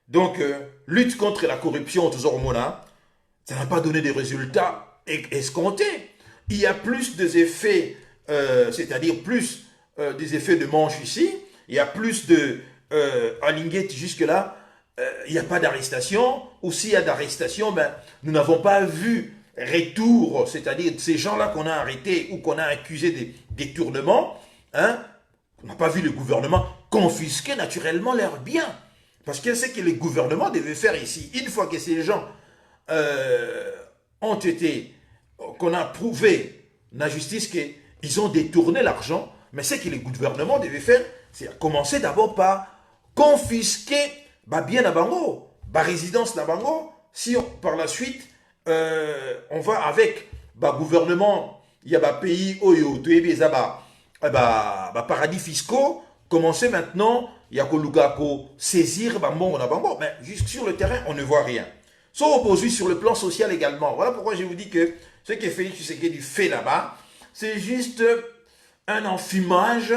Donc, lutte contre la corruption, toujours au Mona, ça n'a pas donné des résultats escomptés. Il y a plus des effets, c'est-à-dire plus des effets de manche ici, il y a plus de Alinguette jusque-là, il n'y a pas d'arrestation, ou s'il y a d'arrestation, nous n'avons pas vu retour, c'est-à-dire ces gens-là qu'on a arrêtés ou qu'on a accusés de détournement, on n'a pas vu le gouvernement confisquer naturellement leurs biens. Parce que c'est que le gouvernement devait faire ici. Une fois que ces gens ont été, qu'on a prouvé dans la justice qu'ils ont détourné l'argent, mais ce que le gouvernement devait faire, c'est commencer d'abord par confisquer bien à Bango, résidence à Bango. Si par la suite, on va avec gouvernement, il y a des pays, paradis fiscaux, commencer maintenant, il y a que saisir Bango, mais juste sur le terrain, on ne voit rien. Soit opposé sur le plan social également. Voilà pourquoi je vous dis que ce que Félix Tshisekedi fait là-bas, c'est juste un enfumage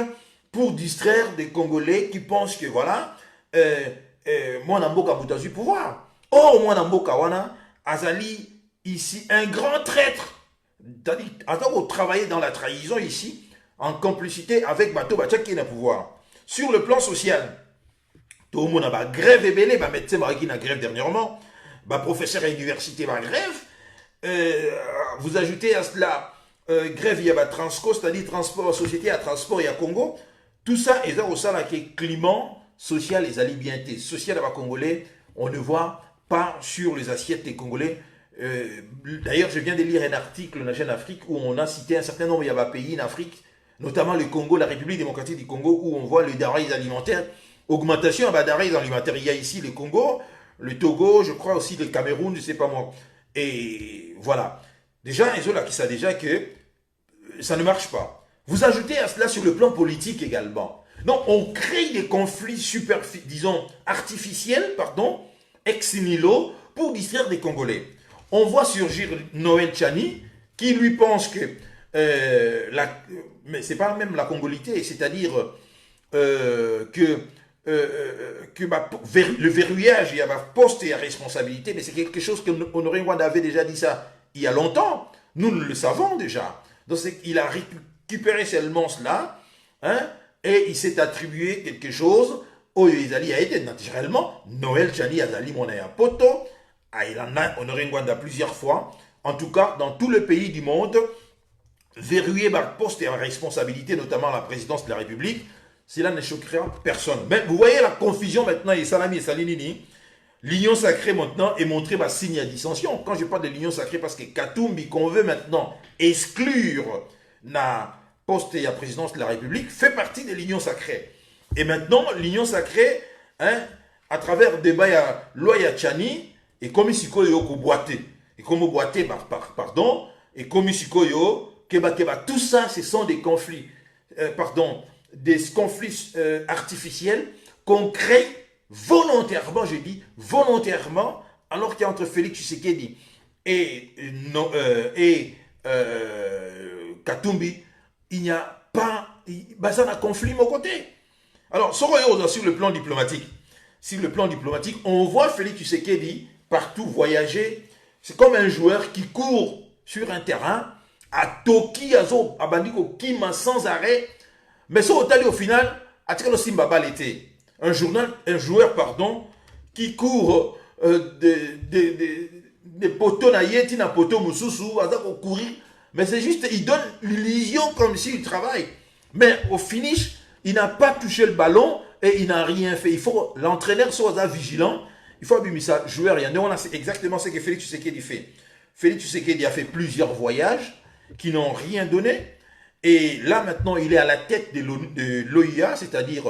pour distraire des Congolais qui pensent que voilà, moi Namboka Boutazu pouvoir. Or, moi Namboka Wana, Azali ici un grand traître. C'est-à-dire, attends, on travaillait dans la trahison ici, en complicité avec Bato Bacha qui est au pouvoir. Sur le plan social, tout le monde a grève ébélé, médecin qui a grève dernièrement, professeur à l'université va grève. Vous ajoutez à cela grève, il y a Transco, c'est-à-dire transport, société à transport, il y a Congo. Tout ça, et ça, au sein qui est climat social, les alibientés. Social à Congolais, on ne voit pas sur les assiettes des Congolais. D'ailleurs, je viens de lire un article dans la chaîne Afrique où on a cité un certain nombre de pays en Afrique, notamment le Congo, la République démocratique du Congo, où on voit les denrées alimentaires, augmentation des denrées alimentaires. Il y a ici le Congo, le Togo, je crois aussi le Cameroun, je ne sais pas moi. Et voilà. Déjà, ils ont là qui savent déjà que ça ne marche pas. Vous ajoutez à cela sur le plan politique également. Donc, on crée des conflits disons, artificiels, ex nihilo, pour distraire des Congolais. On voit surgir Noël Tchani, qui lui pense que, mais c'est pas même la congolité, c'est-à-dire que le verrouillage, il y a poste et à responsabilité, mais c'est quelque chose que Honoré Rwanda avait déjà dit ça il y a longtemps. Nous le savons déjà. Donc il a récupéré seulement cela, hein, et il s'est attribué quelque chose. Izali a été naturellement Noël Tchani Azali Monaya Poto. Il en a Honoré Rwanda plusieurs fois. En tout cas, dans tout le pays du monde, verrouillé par poste et en responsabilité, notamment la présidence de la République, cela ne choquera personne. Mais vous voyez la confusion maintenant, et Salami et Salinini, l'union sacrée maintenant est montrée par signe à dissension. Quand je parle de l'union sacrée, parce que Katumbi, qu'on veut maintenant exclure la poste et la présidence de la République, fait partie de l'union sacrée. Et maintenant, l'union sacrée, hein, à travers le débat, il y a Loya Tchani, et comme Sikoyo Boité, et comme Boité, pardon, et comme Sikoyo, Keba, tout ça, ce sont des conflits, des conflits artificiels qu'on crée volontairement, je dis volontairement, alors qu'il y a entre Félix Tshisekedi et Katumbi, il n'y a pas, ça n'a conflit de mon côté. Alors, sur le plan diplomatique, on voit Félix Tshisekedi partout voyager. C'est comme un joueur qui court sur un terrain à Toki, à Bandiko, Kima sans arrêt. Mais ça, au final, à Tikalo Simbaba l'été. Un joueur, qui court des poteaux naïeti na poteau mususu, à courir. Mais c'est juste, il donne l'illusion comme s'il travaille. Mais au finish, il n'a pas touché le ballon et il n'a rien fait. Il faut l'entraîneur soit vigilant. Il faut abîmer ça. Joueur, il y en a, c'est exactement ce que Félix Tshisekedi fait. Félix Tshisekedi a fait plusieurs voyages qui n'ont rien donné. Et là, maintenant, il est à la tête de l'OIA, c'est-à-dire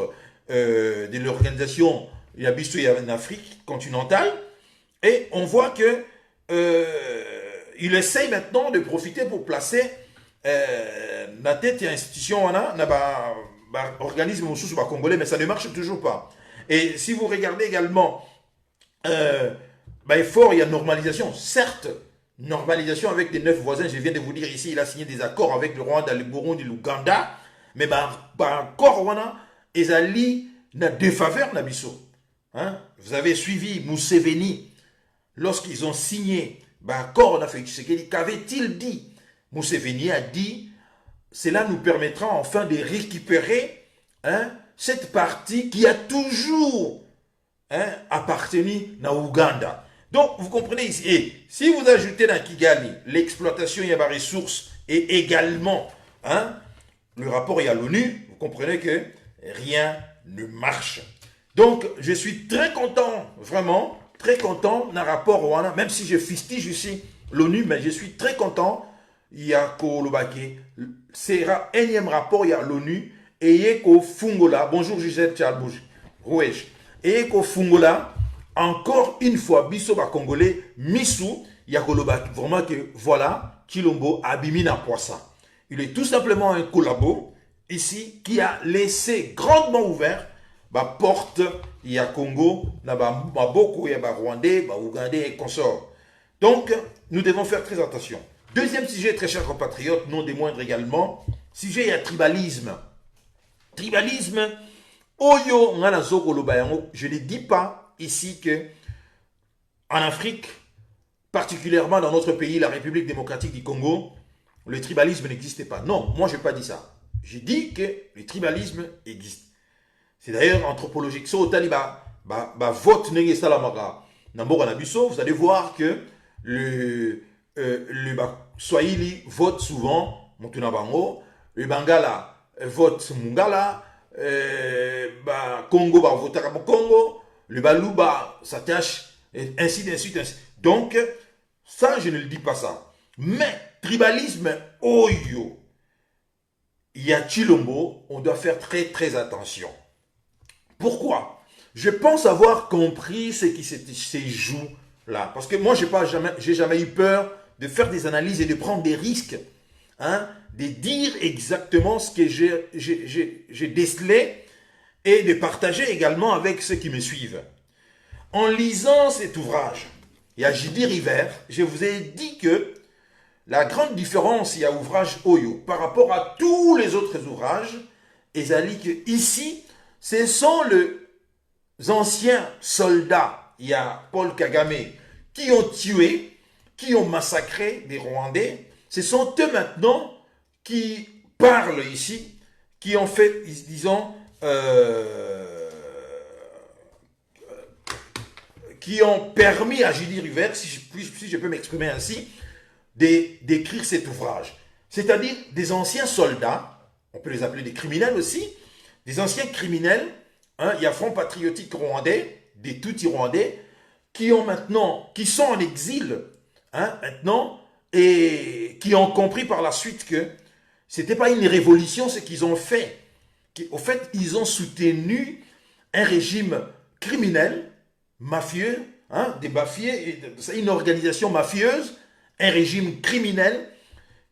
de l'organisation Yabisto en Afrique continentale. Et on voit que il essaye maintenant de profiter pour placer la tête et institution organisme congolais, mais ça ne marche toujours pas. Et si vous regardez également, il y a normalisation, certes, normalisation avec les 9 voisins, je viens de vous dire ici, il a signé des accords avec le Rwanda, le Burundi, l'Ouganda, mais encore, Ezali n'a défaveur Nabiso. Hein? Vous avez suivi Museveni, lorsqu'ils ont signé accord en Afrique, qu'avait-il dit? Museveni a dit, cela nous permettra enfin de récupérer cette partie qui a toujours appartenu à Ouganda. Donc, vous comprenez ici, et si vous ajoutez dans Kigali l'exploitation il y a des ressources et également le rapport il y a l'ONU, vous comprenez que rien ne marche. Donc, je suis très content, vraiment, très content d'un rapport Rwanda, même si je fustige ici l'ONU, mais je suis très content. Il y a Kolobake, c'est un énième rapport, il y a l'ONU, et il y a Fungola, bonjour Gisèle Tchalbouj, Rouèche, et il y a Fungola, encore une fois, Bissoba Congolais, Missou, il y a Kolobake, vraiment que voilà, Chilombo, Abimina Poissa. Il est tout simplement un collabo, ici, qui a laissé grandement ouvert la porte, il y a Congo, il y a beaucoup, il y a Rwandais, Ougandais et consorts. Donc, nous devons faire très attention. Deuxième sujet, très chers compatriotes, non des moindres également, sujet, il y a tribalisme. Tribalisme, Oyo, je ne dis pas ici que en Afrique, particulièrement dans notre pays, la République démocratique du Congo, le tribalisme n'existait pas. Non, moi je n'ai pas dit ça. J'ai dit que le tribalisme existe. C'est d'ailleurs anthropologique. So, taliba, vote nenge salamaka. Namboka nabiso, vous allez voir que le Swahili vote souvent Mutuna Bango, le Bangala vote Mungala, Congo vote Congo, le Baluba s'attache, ainsi de suite. Donc, ça, je ne le dis pas ça. Mais, tribalisme, oyo, il y a Chilombo, on doit faire très très attention. Pourquoi? Je pense avoir compris ce qui se joue là. Parce que moi, j'ai jamais eu peur de faire des analyses et de prendre des risques. Hein, de dire exactement ce que j'ai décelé et de partager également avec ceux qui me suivent. En lisant cet ouvrage, il y a J.D. River, je vous ai dit que la grande différence, il y a ouvrage Oyo par rapport à tous les autres ouvrages, et ça dit que ici, ce sont les anciens soldats, il y a Paul Kagame, qui ont tué, qui ont massacré des Rwandais. Ce sont eux maintenant qui parlent ici, qui ont fait, disons, qui ont permis à J.D. River, si je peux m'exprimer ainsi, d'écrire cet ouvrage. C'est-à-dire des anciens soldats, on peut les appeler des criminels aussi, des anciens criminels, hein, il y a Front Patriotique Rwandais, des Tutsis rwandais, qui sont en exil, hein, maintenant, et qui ont compris par la suite que ce n'était pas une révolution ce qu'ils ont fait. Au fait, ils ont soutenu un régime criminel, mafieux, hein, des mafieux, une organisation mafieuse, un régime criminel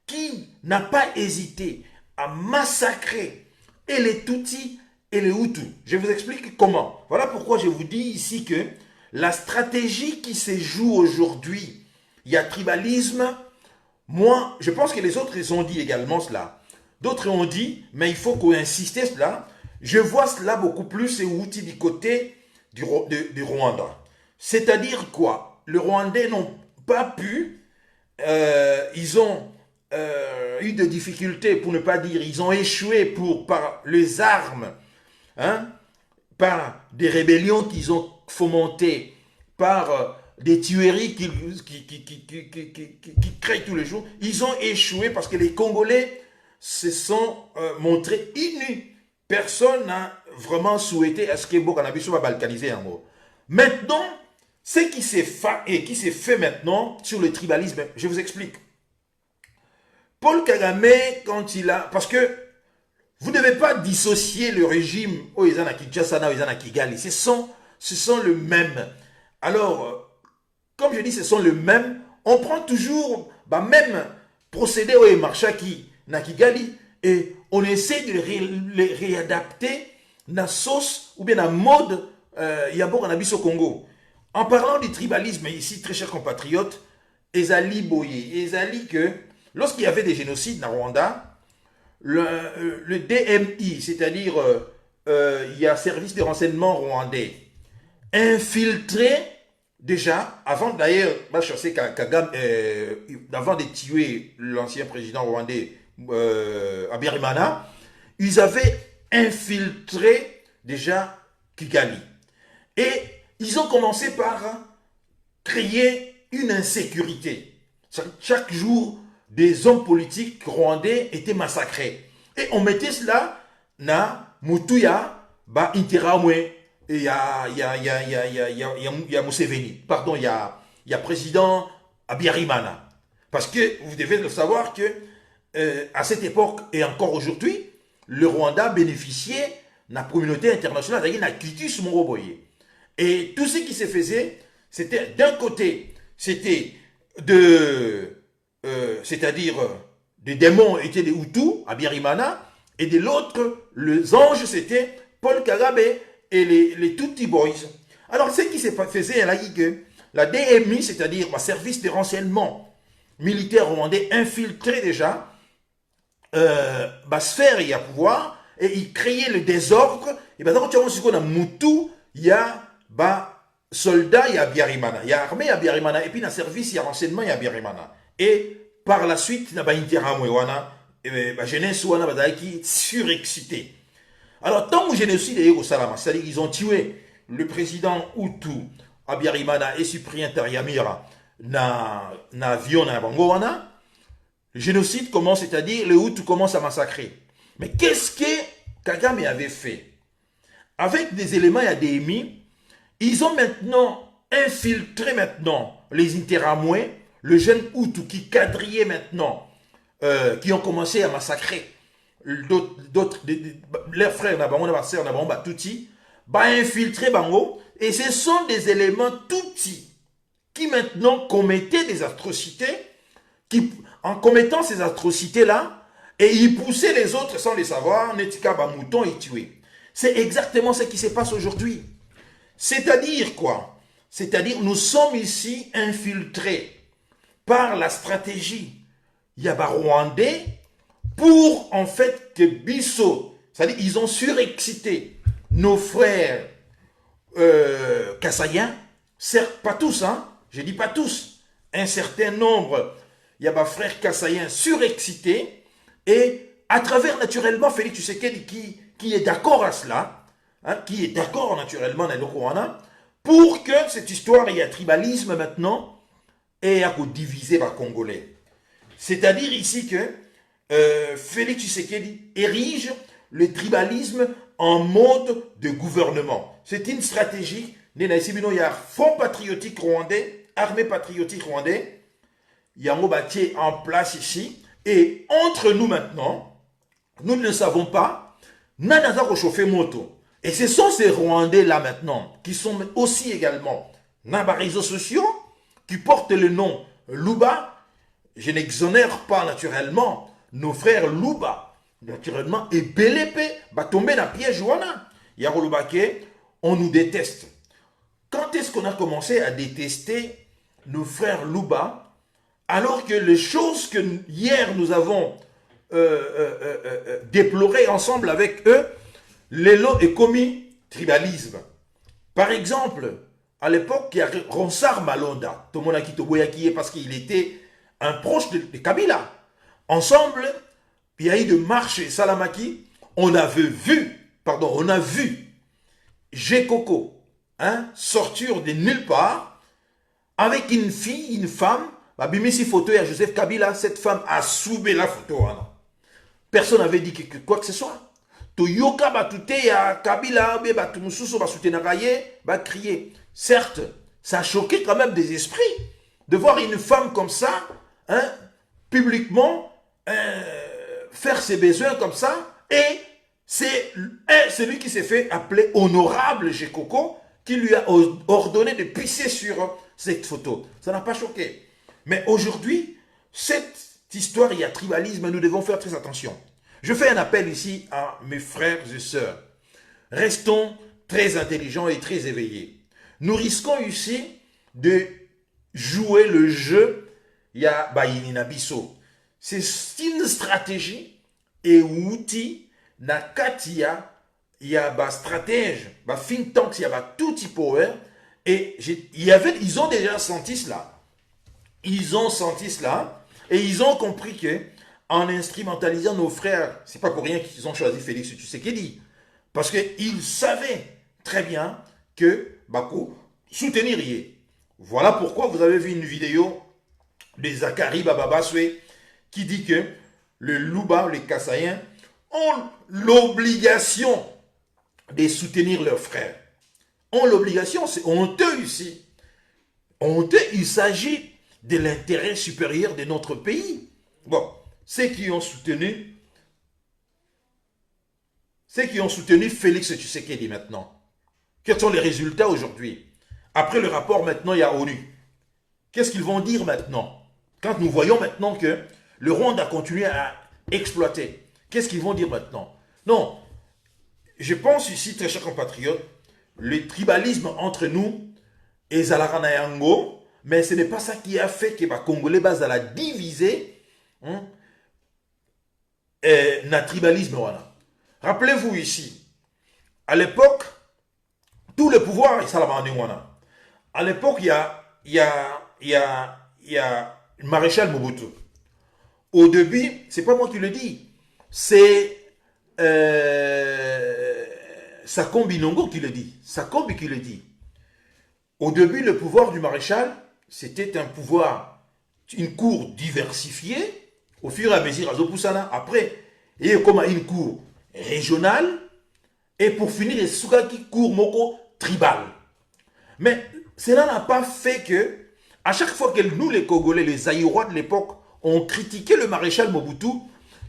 qui n'a pas hésité à massacrer et les Tutsis et les Hutus. Je vous explique comment. Voilà pourquoi je vous dis ici que la stratégie qui se joue aujourd'hui, il y a tribalisme. Moi, je pense que les autres ils ont dit également cela. D'autres ont dit, mais il faut qu'on insiste cela. Je vois cela beaucoup plus et Hutus du côté du Rwanda. C'est-à-dire quoi? Les Rwandais n'ont pas pu, ils ont eu des difficultés, pour ne pas dire, ils ont échoué par les armes, hein, par des rébellions qu'ils ont fomentées, par des tueries qui créent tous les jours. Ils ont échoué parce que les Congolais se sont montrés inus. Personne n'a vraiment souhaité à ce que Bokanabiso va balkaniser en gros. Maintenant, ce qui s'est fait maintenant sur le tribalisme, je vous explique. Paul Kagame, quand il a... Parce que vous ne devez pas dissocier le régime au Izana Kinshasa, au Izana Kigali. Ce sont le même. Alors, comme je dis, ce sont le même. On prend toujours même procédé au Marshaki, na Kigali, et on essaie de les réadapter dans la sauce ou bien dans la mode Yabor Anabiso Congo. En parlant du tribalisme ici, très chers compatriotes, Ezali Boye, Ezali que lorsqu'il y avait des génocides dans Rwanda, le DMI, c'est-à-dire il y a service de renseignement rwandais, infiltré déjà, avant d'ailleurs, Kagame, avant de tuer l'ancien président rwandais Habyarimana, ils avaient infiltré déjà Kigali. Et ils ont commencé par créer une insécurité. Chaque jour, des hommes politiques rwandais étaient massacrés. Et on mettait cela na Mutuya, Interamwe, et il y a Museveni. Pardon, il y a président Habyarimana. Parce que vous devez le savoir que à cette époque et encore aujourd'hui, le Rwanda bénéficiait de la communauté internationale, de la culture Moroboye. Et tout ce qui se faisait, c'était d'un côté, c'était c'est-à-dire des démons étaient des Hutus, Habyarimana, et de l'autre, les anges, c'était Paul Kagame et les Tutsi Boys. Alors, ce qui se faisait, elle a dit que la DMI, c'est-à-dire le service de renseignement militaire rwandais, infiltrait déjà sphère et à pouvoir, et il créait le désordre. Et bien, quand tu as Moutou, il y a soldats, il y a Biarimana. Il y a armée, il y a Biarimana. Et puis, dans le service, il y a renseignement, il y a Biarimana. Et par la suite, il y a la jeunesse qui est surexcitée. Alors, tant que génocide est au Salama, c'est-à-dire qu'ils ont tué le président Hutu à Biarimana et Cyprien Tariamira dans l'avion dans Bangowana, le génocide commence, c'est-à-dire les Hutus commencent à massacrer. Mais qu'est-ce que Kagame avait fait? Avec des éléments ADMI, ils ont maintenant infiltré maintenant les Interamoués, le jeune Hutu qui quadrillait maintenant, qui ont commencé à massacrer d'autres, leurs frères, leurs sœurs, Tutsi, infiltré Bango, et ce sont des éléments Tutsi qui maintenant commettaient des atrocités, qui, en commettant ces atrocités-là, et ils poussaient les autres sans les savoir, Netika Bamouton et tuer. C'est exactement ce qui se passe aujourd'hui. C'est-à-dire quoi? C'est-à-dire nous sommes ici infiltrés par la stratégie Yaba Rwandais pour en fait que Bissot, c'est-à-dire ils ont surexcité nos frères Kassaïens, certes pas tous, hein, je dis pas tous, un certain nombre Yaba frères Kassaïens surexcités et à travers naturellement Félix Tshisekedi qui est d'accord à cela, hein, qui est d'accord naturellement dans le Rwanda, pour que cette histoire, il y a tribalisme maintenant, et à diviser les Congolais. C'est-à-dire ici que Félix Tshisekedi érige le tribalisme en mode de gouvernement. C'est une stratégie. Il y a Fonds patriotique rwandais, armée patriotique rwandais, il y a un bâti en place ici, et entre nous maintenant, nous ne savons pas, Nanaza chauffer moto. Et ce sont ces Rwandais-là maintenant, qui sont aussi également dans les réseaux sociaux, qui portent le nom Luba. Je n'exonère pas naturellement nos frères Luba, naturellement, et Belépé, va tomber dans le piège. On nous déteste. Quand est-ce qu'on a commencé à détester nos frères Luba, alors que les choses que hier nous avons déplorées ensemble avec eux, l'élo est commis tribalisme. Par exemple, à l'époque, il y a Ronsard Malonda, tout le monde a quitté Boyaki parce qu'il était un proche de Kabila. Ensemble, il y a eu de marche Salamaki, on a vu Gekoko sortir de nulle part avec une fille, une femme, Bimisi photo à Joseph Kabila, cette femme a soubé la photo. Personne n'avait dit quoi que ce soit. Toyoka batute ya Kabila be batumususo basutenakaye ba crier. Certes, ça a choqué quand même des esprits de voir une femme comme ça, hein, publiquement faire ses besoins comme ça, et c'est celui qui s'est fait appeler honorable Gekoko qui lui a ordonné de pisser sur cette photo. Ça n'a pas choqué. Mais aujourd'hui, cette histoire, il y a tribalisme, nous devons faire très attention. Je fais un appel ici à mes frères et sœurs. Restons très intelligents et très éveillés. Nous risquons ici de jouer le jeu Yabayinina Bisso. C'est une stratégie et outil na katia ba stratège, ba think tanks, ba tout power et ils ont déjà senti cela. Ils ont senti cela et ils ont compris que en instrumentalisant nos frères, c'est pas pour rien qu'ils ont choisi Félix Tshisekedi, parce qu'ils savaient très bien que Bako soutenirait. Voilà pourquoi vous avez vu une vidéo de Zachary Bababaswe qui dit que le Luba, les Kassaïens, ont l'obligation de soutenir leurs frères. Ont l'obligation, c'est honteux ici. Honteux, il s'agit de l'intérêt supérieur de notre pays. Bon, ceux qui ont soutenu Félix Tshisekedi maintenant. Quels sont les résultats aujourd'hui? Après le rapport, maintenant, il y a ONU. Qu'est-ce qu'ils vont dire maintenant? Quand nous voyons maintenant que le Rwanda a continué à exploiter, qu'est-ce qu'ils vont dire maintenant? Non, je pense ici, très chers compatriotes, le tribalisme entre nous et Zalaranayango, mais ce n'est pas ça qui a fait que les Congolais basent à la diviser na tribalisme. Voilà. Rappelez-vous ici, à l'époque, tout le pouvoir est Salamandé. À l'époque, il y a le maréchal Mobutu. Au début, c'est pas moi qui le dis, c'est Sakombi Nongo qui le dit. Sakombi qui le dit. Au début, le pouvoir du maréchal, c'était un pouvoir, une cour diversifiée, au fur et à mesure, à Zopusana. Après, il y a comme une cour régionale, et pour finir, il y a Sugaki cour moko tribal. Mais cela n'a pas fait que, à chaque fois que nous, les Congolais, les Aïrois de l'époque, ont critiqué le maréchal Mobutu,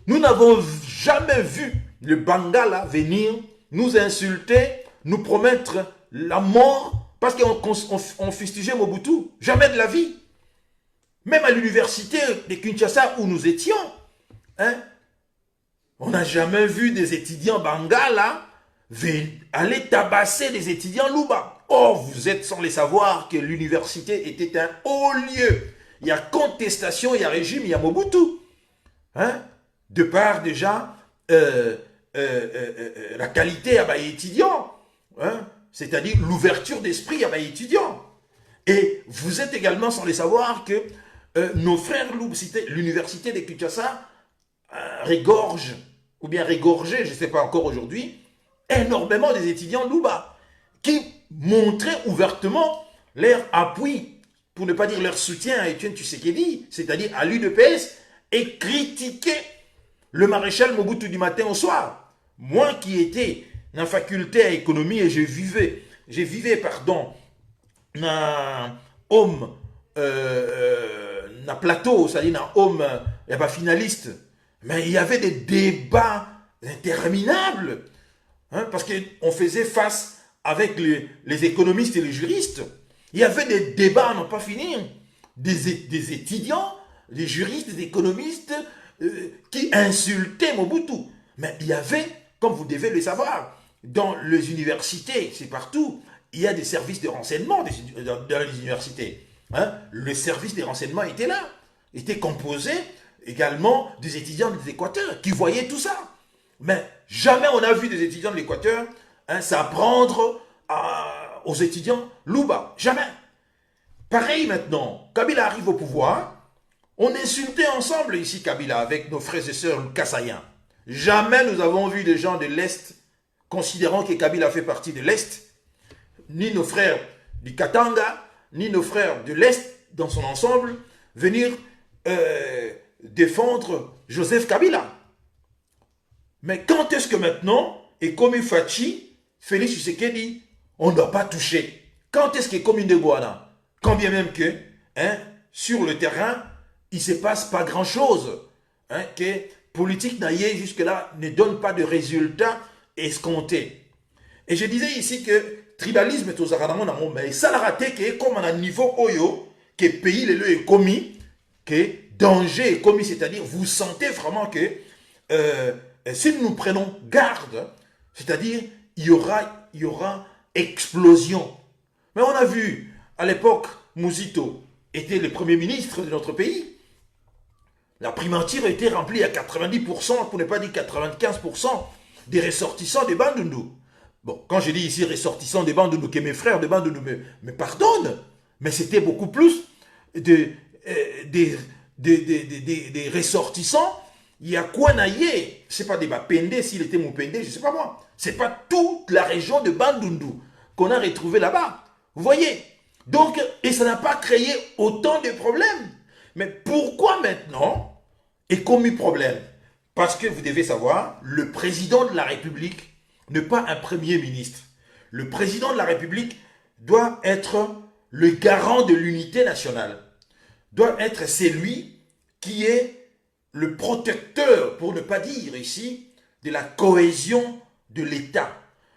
nous n'avons jamais vu le Bangala venir nous insulter, nous promettre la mort, parce qu'on fustigeait Mobutu. Jamais de la vie. Même à l'université de Kinshasa où nous étions, hein, on n'a jamais vu des étudiants Bangala aller tabasser des étudiants Luba. Oh, vous êtes sans les savoir que l'université était un haut lieu. Il y a contestation, il y a régime, il y a Mobutu. Hein? De part déjà la qualité à les étudiants. Hein? C'est-à-dire l'ouverture d'esprit à les étudiants. Et vous êtes également sans les savoir que nos frères l'université de Kinshasa régorge, ou bien régorgeait, je ne sais pas encore aujourd'hui, énormément des étudiants Luba, qui montraient ouvertement leur appui, pour ne pas dire leur soutien à Etienne Tshisekedi, c'est-à-dire à l'UDPS, et critiquaient le maréchal Mobutu du matin au soir. Moi qui étais dans la faculté à économie et je vivais dans homme na plateau, c'est-à-dire dans homme finaliste, mais il y avait des débats interminables, hein, parce qu'on faisait face avec les économistes et les juristes. Il y avait des débats à n'en pas finir, des étudiants, des juristes, des économistes qui insultaient Mobutu. Mais il y avait, comme vous devez le savoir, dans les universités, c'est partout, il y a des services de renseignement dans les universités. Hein? Le service des renseignements était là, était composé également des étudiants de l'Équateur qui voyaient tout ça. Mais jamais on a vu des étudiants de l'Équateur s'apprendre aux étudiants Luba. Jamais. Pareil maintenant, Kabila arrive au pouvoir, on insultait ensemble ici Kabila avec nos frères et sœurs kassaïens. Jamais nous avons vu des gens de l'Est, considérant que Kabila fait partie de l'Est, ni nos frères du Katanga, ni nos frères de l'Est dans son ensemble, venir défendre Joseph Kabila. Mais quand est-ce que maintenant, et comme Fachi, Félix Tshisekedi, on ne doit pas toucher? Quand est-ce que comme une Guana, quand bien même que, hein, sur le terrain, il ne se passe pas grand-chose, hein, que politique naïe jusque-là ne donne pas de résultats escomptés. Et je disais ici que tribalisme est aux Aradamon, mais ça l'a raté que comme à un niveau Oyo, que pays le est commis, que danger est commis, c'est-à-dire vous sentez vraiment que si nous prenons garde, c'est-à-dire il y aura explosion. Mais on a vu, à l'époque, Mouzito était le premier ministre de notre pays. La primature était remplie à 90%, pour ne pas dire 95%, des ressortissants des Bandundu. Bon, quand je dis ici ressortissants des Bandundu, que mes frères de Bandundu me pardonnent, mais c'était beaucoup plus des ressortissants. Il y a Kwanaye, c'est pas des Bapende, s'il était Mupende, je sais pas moi. C'est pas toute la région de Bandundu qu'on a retrouvé là-bas. Vous voyez? Donc, et ça n'a pas créé autant de problèmes. Mais pourquoi maintenant est commis problème? Parce que vous devez savoir, le président de la République n'est pas un premier ministre. Le président de la République doit être le garant de l'unité nationale. Doit être celui qui est le protecteur, pour ne pas dire ici, de la cohésion de l'État.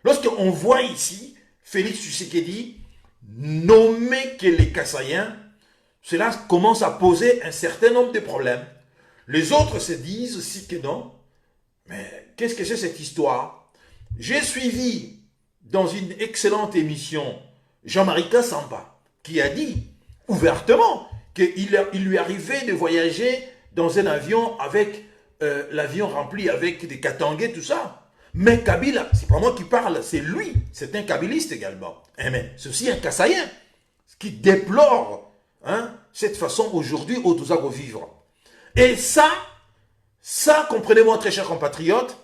Lorsqu'on voit ici Félix Tshisekedi nommer que les Kassaïens, cela commence à poser un certain nombre de problèmes. Les autres se disent aussi que non. Mais qu'est-ce que c'est cette histoire? J'ai suivi dans une excellente émission Jean-Marie Kassamba qui a dit ouvertement qu'il lui arrivait de voyager dans un avion avec l'avion rempli avec des Katangais, tout ça. Mais Kabila, c'est pas moi qui parle, c'est lui, c'est un Kabiliste également. Mais c'est aussi un Kassaïen. qui déplorent cette façon aujourd'hui au Tozago vivre. Et ça, comprenez-moi très chers compatriotes,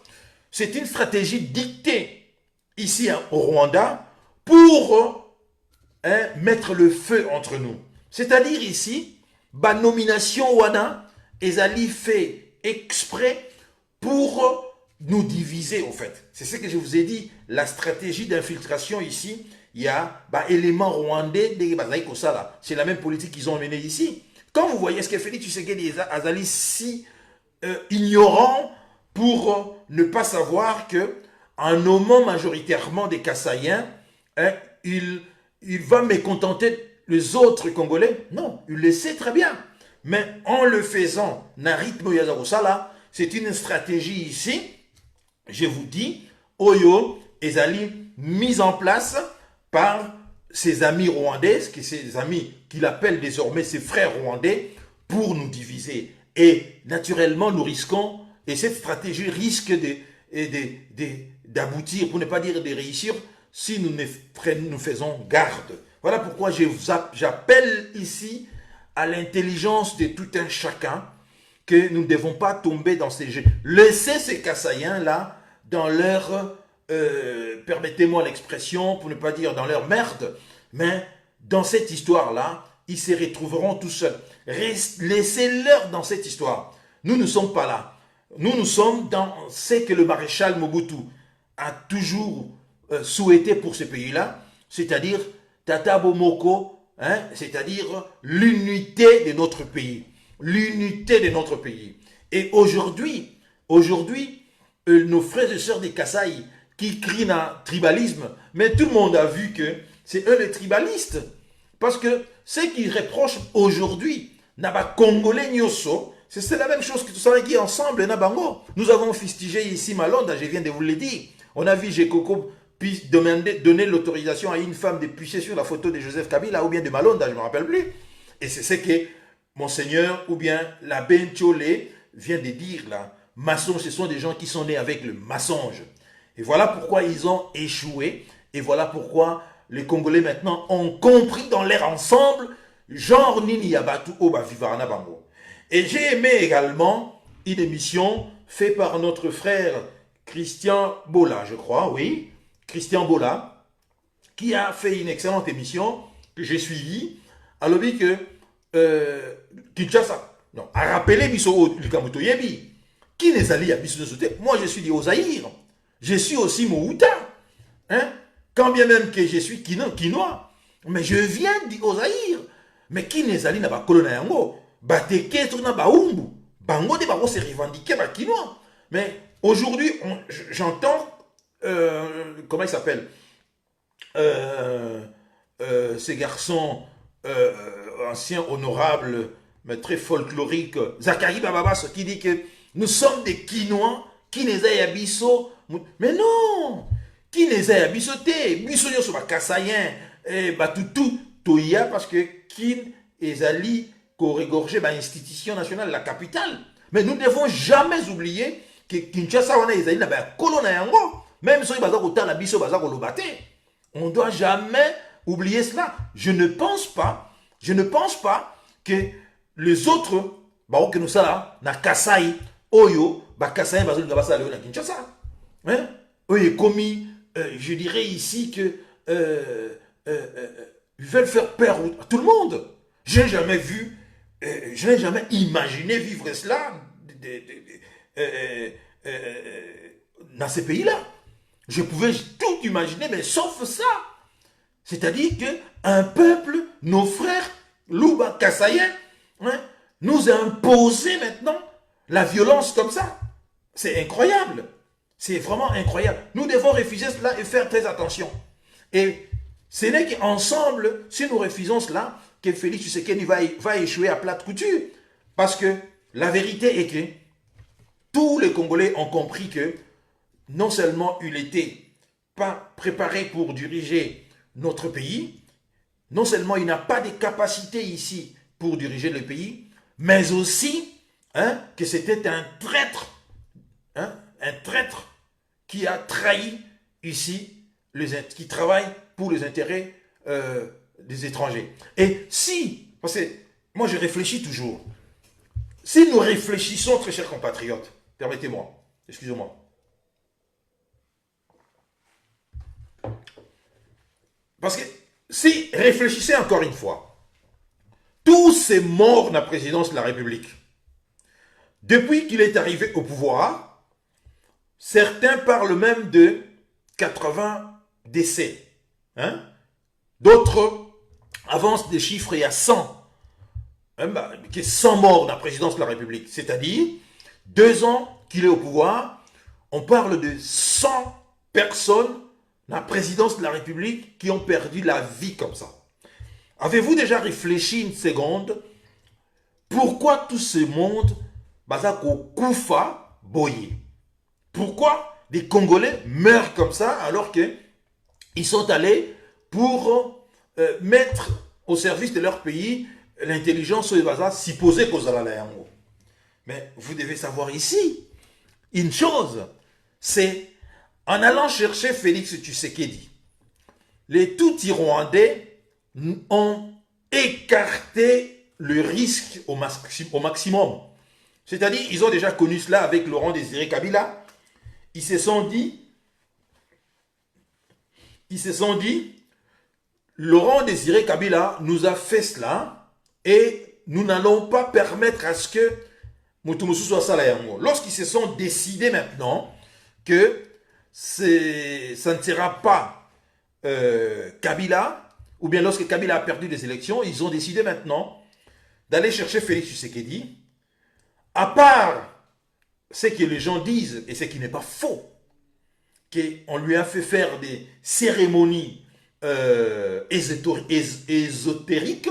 c'est une stratégie dictée ici au Rwanda pour mettre le feu entre nous. C'est-à-dire ici, la nomination wana ezali fait exprès pour nous diviser au fait. C'est ce que je vous ai dit, la stratégie d'infiltration ici, il y a élément rwandais, c'est la même politique qu'ils ont menée ici. Quand vous voyez ce que Félix Tshisekedi Azali si ignorant pour ne pas savoir que en nommant majoritairement des Kassaïens, il va mécontenter les autres Congolais. Non, il le sait très bien. Mais en le faisant, Narit Moyazarosala, c'est une stratégie ici, je vous dis, Oyo Ezali mise en place par ses amis rwandais, ses amis qu'il appelle désormais ses frères rwandais, pour nous diviser. Et naturellement, nous risquons, et cette stratégie risque d'aboutir, pour ne pas dire de réussir, si nous faisons garde. Voilà pourquoi j'appelle ici à l'intelligence de tout un chacun que nous ne devons pas tomber dans ces jeux. Laissez ces Kassaïens-là dans leur, permettez-moi l'expression, pour ne pas dire dans leur merde, mais dans cette histoire-là, ils se retrouveront tout seuls. Laissez-leur dans cette histoire. Nous ne sommes pas là. Nous sommes dans ce que le maréchal Mobutu a toujours souhaité pour ce pays-là, c'est-à-dire Tata Bomoko, c'est-à-dire l'unité de notre pays. L'unité de notre pays. Et aujourd'hui, nos frères et sœurs des Kasaï qui crient dans le tribalisme, mais tout le monde a vu que c'est eux les tribalistes. Parce que ce qu'ils reprochent aujourd'hui, Naba Congolais Nyoso, c'est la même chose que tout ça qui est ensemble, Nabango. Nous avons fustigé ici Malonda, je viens de vous le dire. On a vu Gekoko puis donner l'autorisation à une femme de pisser sur la photo de Joseph Kabila ou bien de Malonda, je ne me rappelle plus. Et c'est ce que Monseigneur ou bien l'abbé Nthiolé vient de dire là. Maçons, ce sont des gens qui sont nés avec le mensonge. Et voilà pourquoi ils ont échoué. Et voilà pourquoi les Congolais maintenant ont compris dans leur ensemble, genre Nini Yabatu Oba Vivarana Bango. Et j'ai aimé également une émission faite par notre frère Christian Bola, je crois, oui. Christian Bola, qui a fait une excellente émission que j'ai suivie. Alors, dit que Kinshasa, non, a rappelé Biso Likamoto Yebi. Qui n'est allé à Biso de Soté? Moi, je suis dit aux Zaïre. Je suis aussi Mououta. Quand bien même que je suis Kinois. Mais je viens aux Zaïre. Mais qui n'est allé dans Kolona Yango? Bateke, Tuna Baumbu. Bango de Bango se revendiquer par Kinois. Mais aujourd'hui, j'entends. Comment il s'appelle ces garçons anciens, honorables, mais très folkloriques, Zachary Bababas, qui dit que nous sommes des Kinois, qui les a yabiso. Mais non! Qui les a yabiso te? Biso yo sur Kassaïen, Batutu, Toya, parce que Kin et Ali corrégorgé par l'institution nationale, la capitale. Mais nous ne devons jamais oublier que Kinshasa, on a les na ba kolona yango. Même si on ne doit jamais oublier cela. Je ne pense pas que les autres, que nous sommes na Kasai, Oyo, Kasai, na Kinshasa. Oyo commis, je dirais ici que ils veulent faire peur à tout le monde. Je n'ai jamais vu, je n'ai jamais imaginé vivre cela dans ces pays-là. Je pouvais tout imaginer, mais sauf ça. C'est-à-dire qu'un peuple, nos frères, Louba Kassaïen, nous a imposé maintenant la violence comme ça. C'est incroyable. C'est vraiment incroyable. Nous devons refuser cela et faire très attention. Et ce n'est qu'ensemble, si nous refusons cela, que Félix Tshisekedi va échouer à plate couture. Parce que la vérité est que tous les Congolais ont compris que non seulement il n'était pas préparé pour diriger notre pays, non seulement il n'a pas de capacité ici pour diriger le pays, mais aussi que c'était un traître qui a trahi ici, qui travaille pour les intérêts des étrangers. Et si, parce que moi je réfléchis toujours, si nous réfléchissons, très chers compatriotes, permettez-moi, excusez-moi, parce que si, réfléchissez encore une fois, tous ces morts de la présidence de la République, depuis qu'il est arrivé au pouvoir, certains parlent même de 80 décès. Hein? D'autres avancent des chiffres, il y a 100. Qui est 100 morts dans la présidence de la République. C'est-à-dire, 2 ans qu'il est au pouvoir, on parle de 100 personnes dans la présidence de la République qui ont perdu la vie comme ça. Avez-vous déjà réfléchi une seconde pourquoi tout ce monde Bazako Koufa Boye? Pourquoi des Congolais meurent comme ça alors qu'ils sont allés pour mettre au service de leur pays l'intelligence supposée qu'aux Alalayango? Mais vous devez savoir ici une chose, c'est en allant chercher Félix Tshisekedi, les Tutsis rwandais ont écarté le risque au maximum. C'est-à-dire, ils ont déjà connu cela avec Laurent Désiré Kabila. Ils se sont dit, Laurent Désiré Kabila nous a fait cela et nous n'allons pas permettre à ce que Moutoumousou soit Salayango. Lorsqu'ils se sont décidés maintenant que ça ne sera pas Kabila, ou bien lorsque Kabila a perdu les élections, ils ont décidé maintenant d'aller chercher Félix Tshisekedi, à part ce que les gens disent, et ce qui n'est pas faux, qu'on lui a fait faire des cérémonies ésotériques,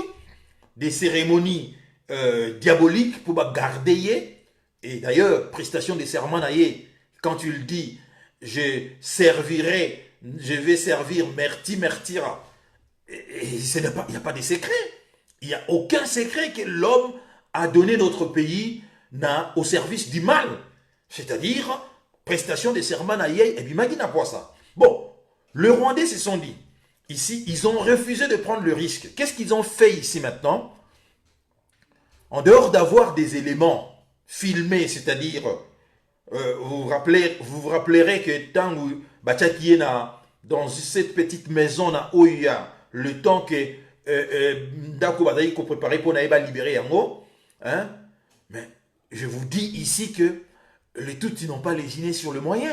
des cérémonies diaboliques pour garder, et d'ailleurs, prestation des serments, quand tu le dis, je vais servir Merti Mertira, et il n'y a pas de secret. Il n'y a aucun secret que l'homme a donné notre pays au service du mal. C'est-à-dire, prestation des serments naïe et bimagina pour ça. Bon, les Rwandais se sont dit, ici, ils ont refusé de prendre le risque. Qu'est-ce qu'ils ont fait ici maintenant? En dehors d'avoir des éléments filmés, c'est-à-dire, vous vous rappellerez que tant où Bachaki est dans cette petite maison où il y a le temps que Ndako Badaï qu'on préparait pour libérer Yango, hein? Mais je vous dis ici que les Tutsis n'ont pas lésiné sur le moyen.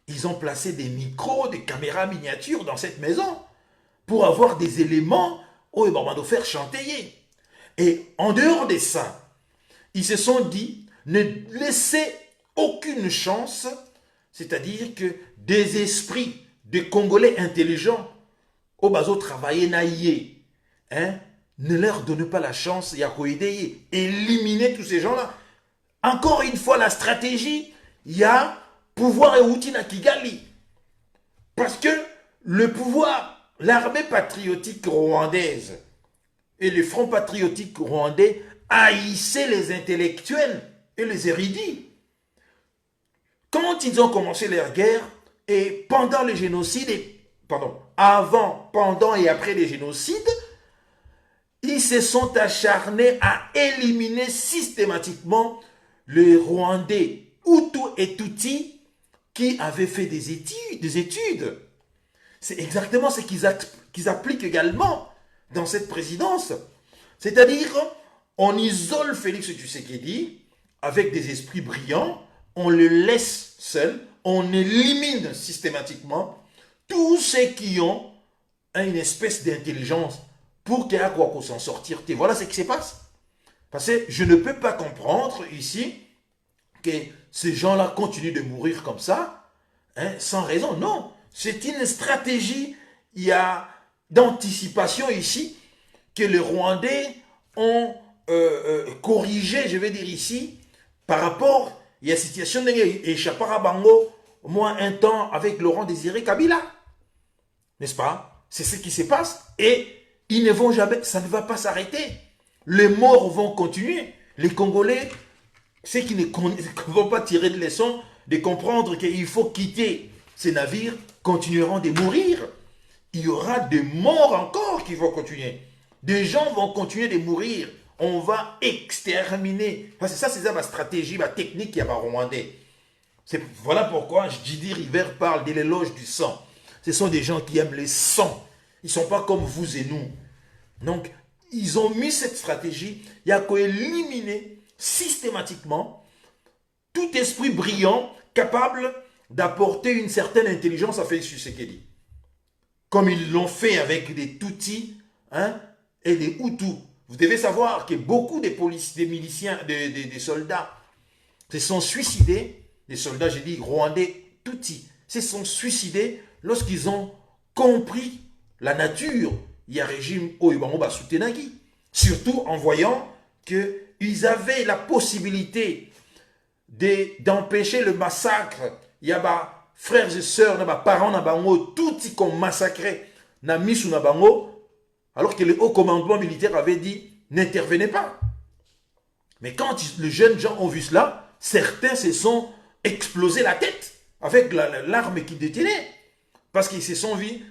Ils ont placé des micros, des caméras miniatures dans cette maison pour avoir des éléments où ils vont faire chanter. Et en dehors de ça, ils se sont dit, ne laissez aucune chance, c'est-à-dire que des esprits, des Congolais intelligents, au bazo travailler naïe, hein, ne leur donnez pas la chance, il y a quoi aider, éliminer tous ces gens-là. Encore une fois, la stratégie, il y a pouvoir et outil na Kigali. Parce que le pouvoir, l'armée patriotique rwandaise et le front patriotique rwandais haïssaient les intellectuels et les érudits. Quand ils ont commencé leur guerre, et pendant les génocides, avant, pendant et après les génocides, ils se sont acharnés à éliminer systématiquement les Rwandais, Hutus et Tutsis, qui avaient fait des études. C'est exactement ce qu'ils appliquent également dans cette présidence. C'est-à-dire, on isole Félix Tshisekedi avec des esprits brillants, on le laisse seul, on élimine systématiquement tous ceux qui ont une espèce d'intelligence pour qu'il y ait quoi qu'on s'en sortir. Et voilà ce qui se passe. Parce que je ne peux pas comprendre ici que ces gens-là continuent de mourir comme ça, hein, sans raison. Non, c'est une stratégie, il y a d'anticipation ici que les Rwandais ont corrigé, je vais dire ici, par rapport, il y a une situation et Chapara Bango, moi un temps avec Laurent Désiré Kabila. N'est-ce pas? C'est ce qui se passe et ils ne vont jamais, ça ne va pas s'arrêter. Les morts vont continuer. Les Congolais, ceux qui ne vont pas tirer de leçons, de comprendre qu'il faut quitter ces navires, continueront de mourir. il y aura des morts encore qui vont continuer. Des gens vont continuer de mourir. On va exterminer. Parce que ça, c'est ça ma stratégie, ma technique qui a rwandais. Voilà pourquoi Didi River parle de l'éloge du sang. Ce sont des gens qui aiment les sangs. Ils ne sont pas comme vous et nous. Donc, ils ont mis cette stratégie. Il y a qu'à éliminer systématiquement tout esprit brillant capable d'apporter une certaine intelligence à Félix Tshisekedi. Comme ils l'ont fait avec des Tutsis et des Hutus. Vous devez savoir que beaucoup des miliciens, des soldats se sont suicidés, des soldats, j'ai dit, rwandais, Tutsis, se sont suicidés lorsqu'ils ont compris la nature. Il y a un régime Oyobango Soutenagi. Surtout en voyant qu'ils avaient la possibilité d'empêcher le massacre. Il y a frères et sœurs, parents, tout ce qu'on massacrait, alors que le haut commandement militaire avait dit n'intervenez pas. Mais quand les jeunes gens ont vu cela, certains se sont explosés la tête avec l'arme qu'ils détenaient. Parce qu'ils se sont vus,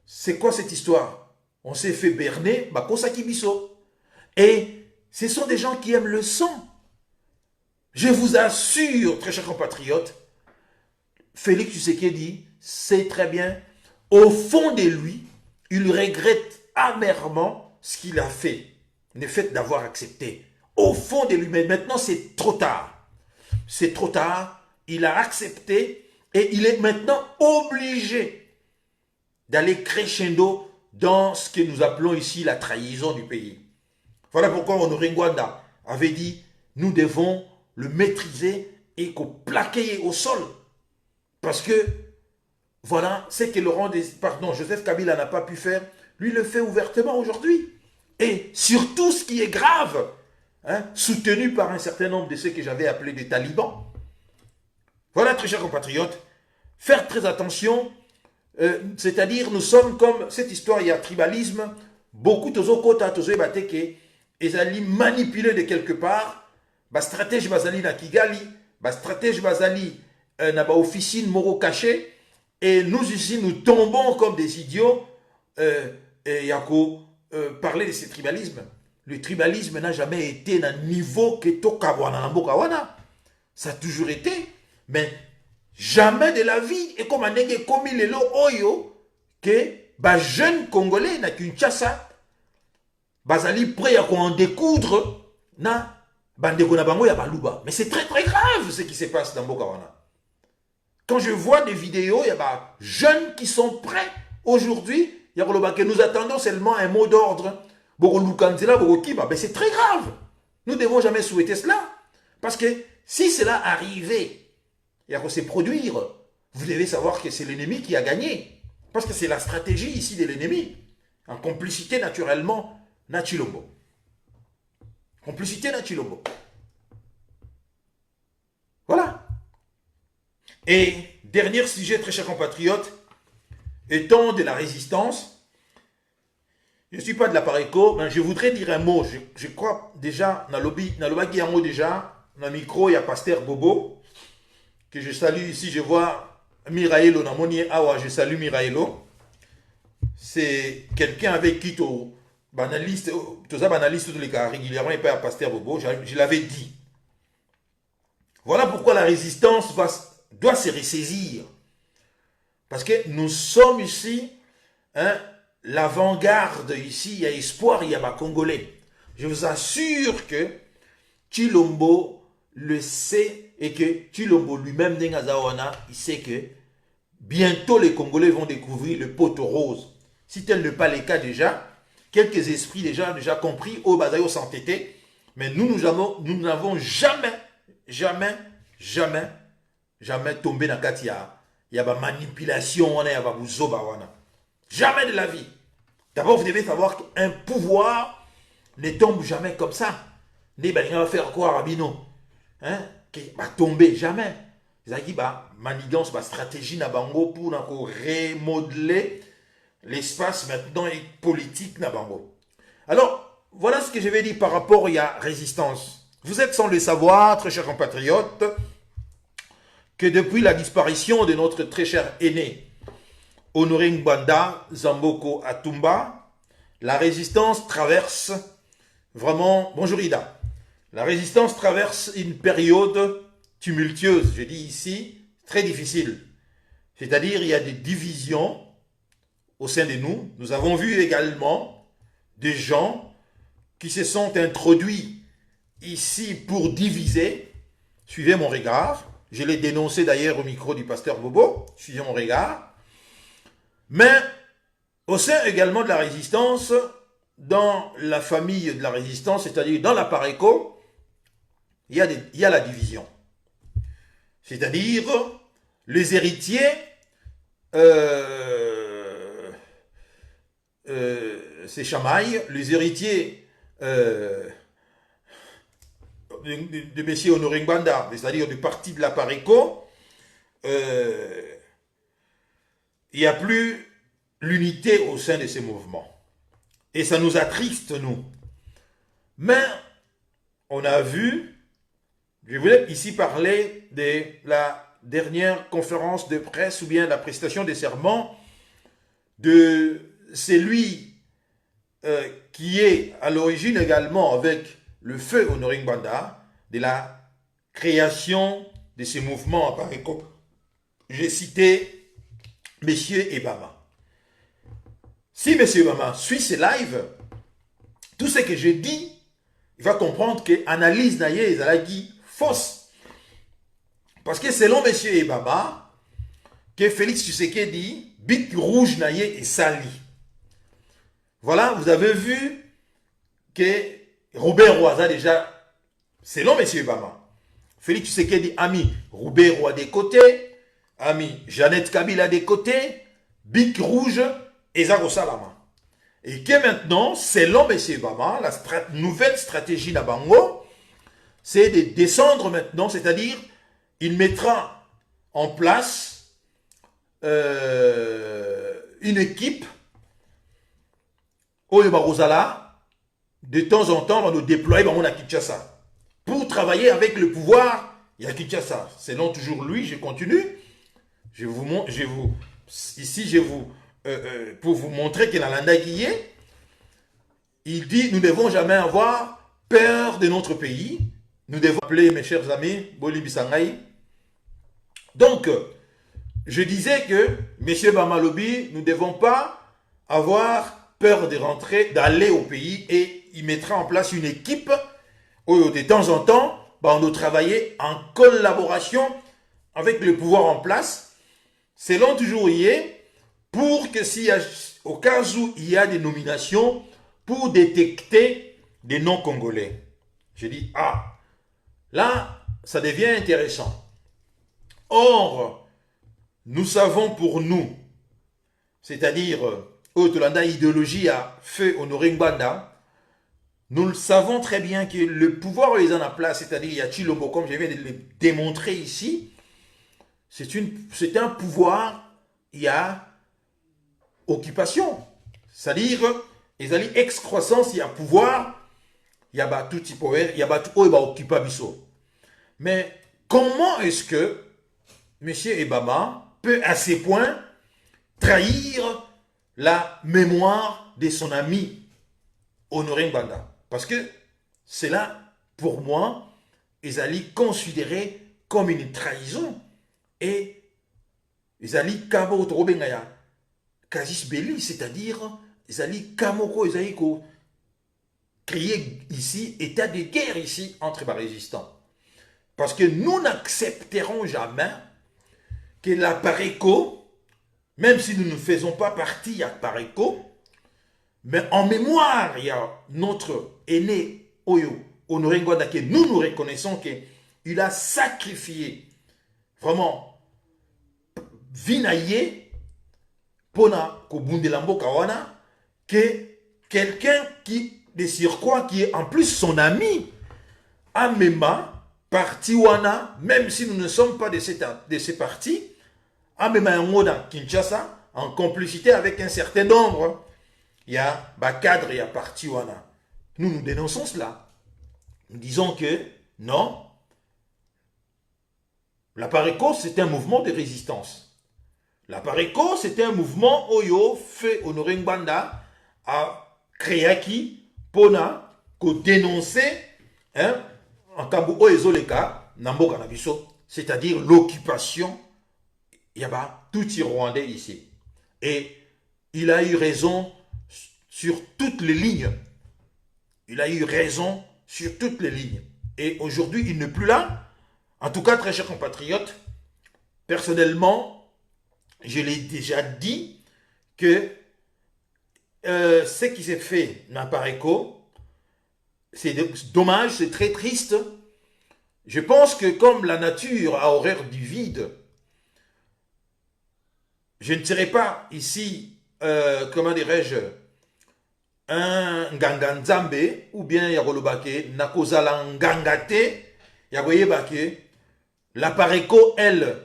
c'est quoi cette histoire? On s'est fait berner, et ce sont des gens qui aiment le sang. Je vous assure, très chers compatriotes, Félix Tshisekedi sait très bien, au fond de lui, il regrette amèrement ce qu'il a fait, le fait d'avoir accepté. Au fond de lui, mais maintenant c'est trop tard. C'est trop tard, il a accepté et il est maintenant obligé d'aller crescendo dans ce que nous appelons ici la trahison du pays. Voilà pourquoi Honoré Ngwanda avait dit, nous devons le maîtriser et qu'on plaquer au sol. Parce que, voilà, c'est que Joseph Kabila n'a pas pu faire, lui le fait ouvertement aujourd'hui. Et surtout ce qui est grave, soutenu par un certain nombre de ceux que j'avais appelés des talibans. Voilà, très chers compatriotes, faire très attention, c'est-à-dire nous sommes comme cette histoire, il y a tribalisme, beaucoup de bateke, ils allaient manipuler de quelque part, stratège bazali na Kigali, stratège bazali na officine moro caché, et nous ici nous tombons comme des idiots et yako parler de ce tribalisme. Le tribalisme n'a jamais été d'un niveau que Tokawana na mboka wana. Ça a toujours été, mais jamais de la vie. Et comme on a commis les lots oyo que jeunes Congolais na Kinshasa bazali prêt à en découdre na bandeko na bango ya baluba. Mais c'est très très grave ce qui se passe dans mboka wana. Quand je vois des vidéos, il y a des jeunes qui sont prêts aujourd'hui. Il y a que nous attendons seulement un mot d'ordre. Mais c'est très grave. Nous ne devons jamais souhaiter cela. Parce que si cela arrivait, il y a que c'est produire, vous devez savoir que c'est l'ennemi qui a gagné. Parce que c'est la stratégie ici de l'ennemi. En complicité naturellement, Nachilombo. Complicité Nachilombo. Voilà. Et dernier sujet, très chers compatriotes, étant de la résistance, je ne suis pas de la Pareco, mais je voudrais dire un mot. Je crois déjà, dans le mot déjà, dans le micro, il y a Pasteur Bobo, que je salue ici. Je vois Miraelo, dans mon awa, je salue Miraelo. C'est quelqu'un avec qui tu banaliste tous les cas régulièrement, il pas à Pasteur Bobo, je l'avais dit. Voilà pourquoi la résistance doit se ressaisir. Parce que nous sommes ici, l'avant-garde ici, il y a espoir, il y a Congolais. Je vous assure que Tshilombo le sait et que Tshilombo lui-même, il sait que bientôt les Congolais vont découvrir le poteau rose. Si tel n'est pas le cas déjà, quelques esprits déjà compris, au Bazayo s'entêter, mais nous n'avons jamais tombé dans Katia. Il y a des manipulations, il y a des zoba. Jamais de la vie. D'abord, vous devez savoir qu'un pouvoir ne tombe jamais comme ça. Il va faire quoi, Rabino? Qui va tomber jamais. C'est-à-dire manigance, stratégie na bango pour remodeler l'espace maintenant politique na bango. Alors, voilà ce que je vais dire par rapport à la résistance. Vous êtes sans le savoir, très chers compatriotes, que depuis la disparition de notre très cher aîné, Honoré Ngbanda, Zamboko Atumba, la résistance traverse vraiment... Bonjour Ida. La résistance traverse une période tumultueuse, je dis ici, très difficile. C'est-à-dire, il y a des divisions au sein de nous. Nous avons vu également des gens qui se sont introduits ici pour diviser. Suivez mon regard. Je l'ai dénoncé d'ailleurs au micro du pasteur Bobo. Suivez mon regard. Mais au sein également de la résistance, dans la famille de la résistance, c'est-à-dire dans la Pareco, il y a la division. C'est-à-dire les héritiers c'est Chamaille, les héritiers de M. Honoré Ngbanda, c'est-à-dire du parti de la Pareco, il n'y a plus l'unité au sein de ces mouvements. Et ça nous attriste, nous. Mais on a vu, je voulais ici parler de la dernière conférence de presse ou bien la prestation des serments de celui qui est à l'origine également avec le feu Honoré Ngbanda de la création de ces mouvements à Pareco. J'ai cité M. Ebama. Si M. Ebama suit ce live, tout ce que j'ai dit, il va comprendre que l'analyse naïe est fausse. Parce que selon M. Ebama, que Félix Tshisekedi, bit rouge naïe est sali. Voilà, vous avez vu que Robert Roisa déjà, selon M. Ebama, Félix Tshisekedi a mis Robert Roisa des côtés, a mis Jeannette Kabila des côtés, Bic Rouge et Zago Salama. Et que maintenant, selon M. Ebama, la nouvelle stratégie d'Abango, c'est de descendre maintenant, c'est-à-dire, il mettra en place une équipe Oyo Barozala, de temps en temps, on va nous déployer à Kinshasa pour travailler avec le pouvoir à Kinshasa. Selon toujours lui, je continue. Pour vous montrer qu'il a l'andaguillé, il dit, nous ne devons jamais avoir peur de notre pays. Nous devons appeler, mes chers amis, Bolibi Sangaï. Donc, je disais que, M. Bamalobi, nous ne devons pas avoir peur de rentrer, d'aller au pays, et il mettra en place une équipe où de temps en temps, on doit travailler en collaboration avec le pouvoir en place, selon toujours y est, pour que s'il y a, au cas où il y a des nominations, pour détecter des non-congolais. Je dis, ah, là, ça devient intéressant. Or, nous savons pour nous, c'est-à-dire, Otolanda idéologie à feu Honoré Ngbanda, nous le savons très bien que le pouvoir les en a place, c'est-à-dire il y a Chilombo, comme je viens de le démontrer ici, c'est un pouvoir, il y a occupation. C'est-à-dire, il y a excroissance, il y a pouvoir, il y a tout power, il y a tout occupation. Mais comment est-ce que M. Ebama peut à ces points trahir la mémoire de son ami Honoré Ngbanda? Parce que cela, pour moi, ils allaient considérer comme une trahison. Et ils allaient kabo trobengaya Kazis Belli, c'est-à-dire ils allaient kamoko, ils allaient créer ici état de guerre ici entre les résistants. Parce que nous n'accepterons jamais que la Pareco, même si nous ne faisons pas partie à Pareco, mais en mémoire, il y a notre aîné Oyo, Honoré Ngbanda, que nous reconnaissons qu'il a sacrifié vraiment vinaillé pona kobundelambo kawana, que quelqu'un qui de surcroît qui est en plus son ami Amema parti wana, même si nous ne sommes pas de ces partis, Amema Ngoda Kinshasa en complicité avec un certain nombre. Il y a cadre, il y a parti wana. Nous dénonçons cela. Nous disons que non, la Pareco c'est un mouvement de résistance. La Pareco, c'était un mouvement Oyo fait Honoré Ngbanda à créer Pona, qu'on dénonçait, hein, en Kambu Oezoleka, Nambo Kanabiso, c'est-à-dire l'occupation, il y a tout Rwandais ici. Et il a eu raison sur toutes les lignes. Il a eu raison sur toutes les lignes. Et aujourd'hui, il n'est plus là. En tout cas, très chers compatriotes, personnellement, je l'ai déjà dit que ce qui s'est fait dans Pareco, c'est dommage, c'est très triste. Je pense que comme la nature a horreur du vide, je ne serai pas ici, comment dirais-je, un Nganganzambe ou bien Yakolobake, Nakozala Ngangate, Yagoyebake, la Pareco, elle,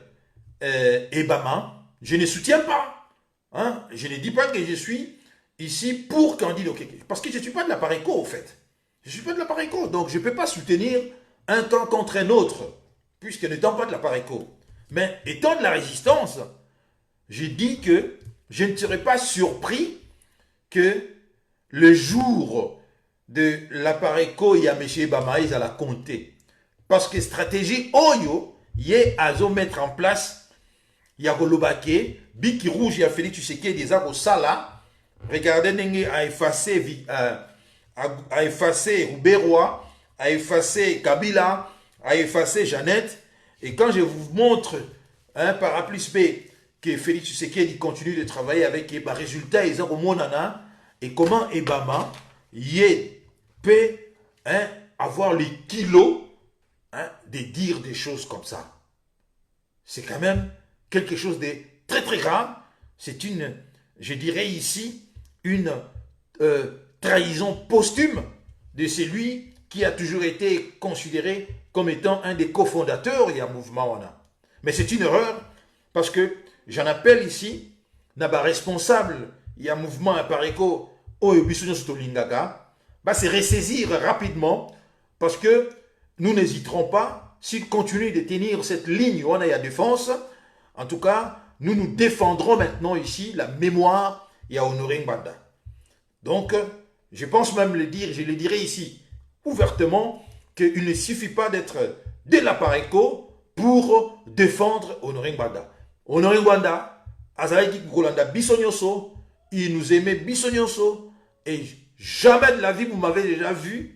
Ebama, je ne soutiens pas. Hein? Je ne dis pas que je suis ici pour Candide Okeke. Parce que je ne suis pas de la Pareco, au fait. Je ne suis pas de la Pareco. Donc, je ne peux pas soutenir un camp contre un autre, puisque n'étant pas de la Pareco. Mais étant de la résistance, j'ai dit que je ne serais pas surpris que le jour de la Pareco, il y a M. Bamaïs à la compter. Parce que stratégie Oyo, il y a à mettre en place, il y a Golobake, Biki Rouge, il y a Félix Tshisekedi, des arbres Sala. Regardez, Nengue a effacé Rouberois, a effacé Kabila, a effacé Jeannette. Et quand je vous montre par A plus B que Félix Tshisekedi continue de travailler avec Eba, résultat, ils ont Monana, et comment Ebama peut avoir les kilos de dire des choses comme ça. C'est quand même quelque chose de très très grave. C'est une, je dirais ici, une trahison posthume de celui qui a toujours été considéré comme étant un des cofondateurs du mouvement Wana. Mais c'est une erreur parce que j'en appelle ici, Naba responsable, il y a un mouvement à Pareco, c'est ressaisir rapidement parce que nous n'hésiterons pas, s'il continue de tenir cette ligne où on a défense, en tout cas, nous nous défendrons maintenant ici la mémoire et à Honoré Ngbanda. Donc, je pense même le dire, je le dirai ici ouvertement, qu'il ne suffit pas d'être de la Pareco pour défendre Honoré Ngbanda. Honoré Ngbanda, Azalaki Kukolanda Bissonyoso, il nous aimait Bissonyoso, et jamais de la vie vous m'avez déjà vu,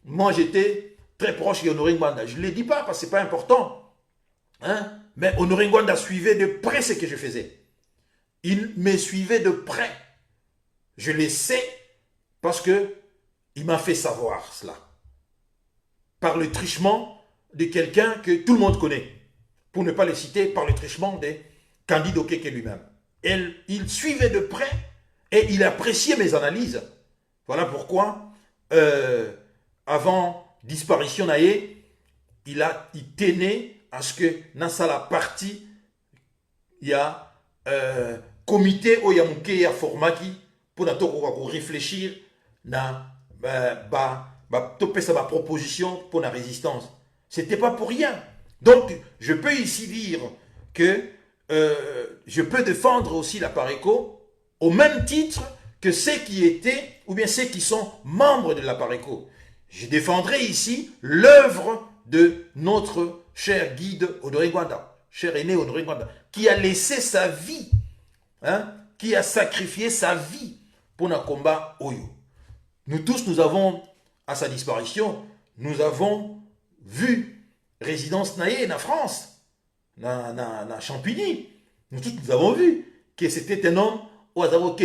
moi j'étais très proche de Honoré Ngbanda. Je ne le dis pas parce que ce n'est pas important. Hein? Mais Honoré Ngbanda suivait de près ce que je faisais. Il me suivait de près. Je le sais parce qu'il m'a fait savoir cela. Par le trichement de quelqu'un que tout le monde connaît. Pour ne pas le citer, par le trichement de Candide Okeke lui-même. Il suivait de près et il appréciait mes analyses. Voilà pourquoi, avant disparition naïe, il tenait à ce que dans la partie, il y a comité Oyamuke ya formaki pour réfléchir na sa proposition pour la résistance. C'était pas pour rien. Donc, je peux ici dire que je peux défendre aussi la Pareco au même titre que ceux qui étaient, ou bien ceux qui sont membres de la Pareco. Je défendrai ici l'œuvre de notre cher guide Honoré Ngbanda, cher aîné Honoré Ngbanda, qui a laissé sa vie, qui a sacrifié sa vie pour un combat Oyo. Nous tous, nous avons, à sa disparition, nous avons vu résidence naïe en France, dans Champigny. Nous tous, nous avons vu que c'était un homme au hasard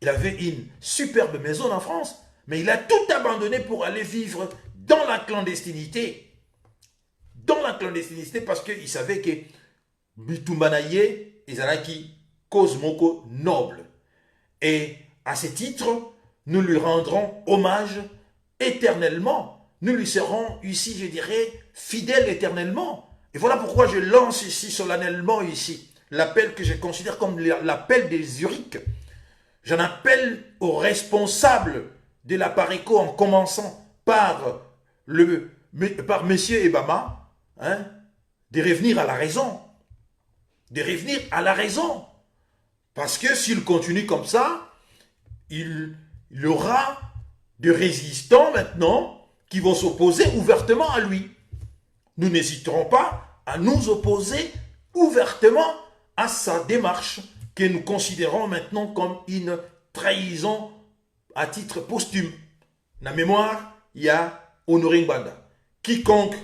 il avait une superbe maison en France, mais il a tout abandonné pour aller vivre dans la clandestinité. Dans la clandestinité parce qu'il savait que Bitumbanaye, Izanaki, cause moko noble. Et à ce titre, nous lui rendrons hommage éternellement. Nous lui serons ici, je dirais, fidèles éternellement. Et voilà pourquoi je lance ici solennellement ici l'appel que je considère comme l'appel des Zurich. J'en appelle aux responsables de la Pareco en commençant par M. Ebama, de revenir à la raison. de revenir à la raison. Parce que s'il continue comme ça, il y aura des résistants maintenant qui vont s'opposer ouvertement à lui. Nous n'hésiterons pas à nous opposer ouvertement à sa démarche que nous considérons maintenant comme une trahison à titre posthume. Dans la mémoire, il y a Honoré Ngbanda. Quiconque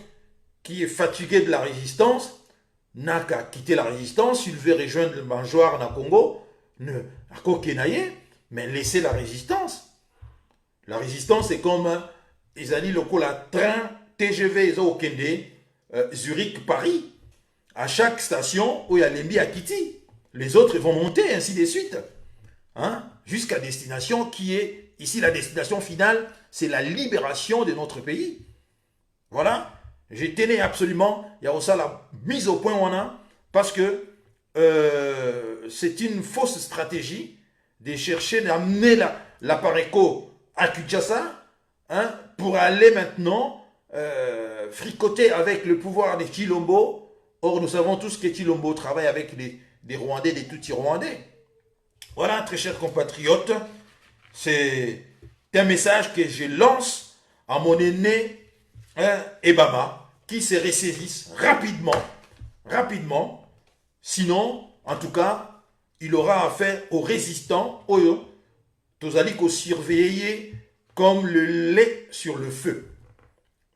qui est fatigué de la résistance n'a qu'à quitter la résistance. S'il veut rejoindre le mangeoire dans le Congo, mais laissez la résistance. La résistance est comme ils ont dit le train TGV au Kende, Zurich, Paris. À chaque station où il y a l'Embi à Kiti, les autres vont monter, ainsi de suite. Hein? Jusqu'à destination qui est, ici la destination finale, c'est la libération de notre pays. Voilà. Je tenais absolument, il y a aussi la mise au point on a, parce que c'est une fausse stratégie de chercher d'amener l'appareco à Kinshasa, hein, pour aller maintenant fricoter avec le pouvoir des Chilombo. Or, nous savons tous que Chilombo travaille avec des Rwandais, des Tutsis rwandais. Voilà, très chers compatriotes, c'est un message que je lance à mon aîné Ebama, qui se ressaisisse rapidement, sinon, en tout cas, il aura affaire aux résistants, Oyo, Tozalik, surveiller comme le lait sur le feu.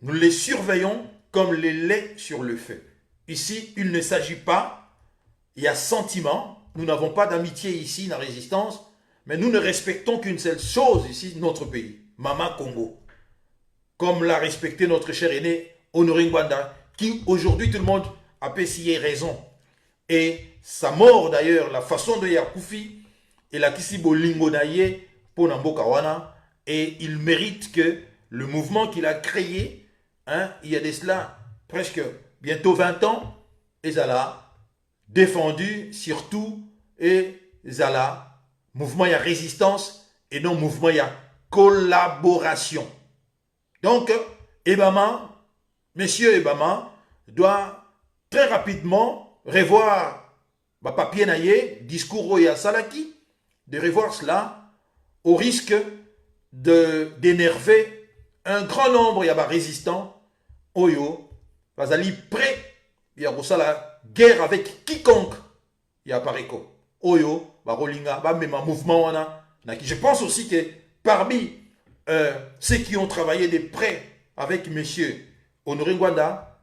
Nous les surveillons comme le lait sur le feu. Ici, il ne s'agit pas, il y a sentiment, nous n'avons pas d'amitié ici dans la résistance, mais nous ne respectons qu'une seule chose ici, notre pays, Mama Congo. Comme l'a respecté notre cher aîné Honoré Ngbanda, qui aujourd'hui tout le monde a payé raison. Et sa mort d'ailleurs, la façon de Yakoufi, et la Kisibo Lingo Naye pour Namboka Wana, et il mérite que le mouvement qu'il a créé, hein, il y a de cela presque bientôt 20 ans, et Zala défendu surtout, et Zala, mouvement il y a résistance, et non mouvement il y a collaboration. Donc, Ebama, Monsieur Ebama, doit très rapidement revoir ma papier naïe, discours Oya Salaki, de revoir cela au risque d'énerver un grand nombre de résistants Oyo, Bazali prêt, il y a la guerre avec quiconque, il y a Pareko. Oyo, Barolinga, même un mouvement, je pense aussi que parmi ceux qui ont travaillé de près avec M. Honoré Ngbanda,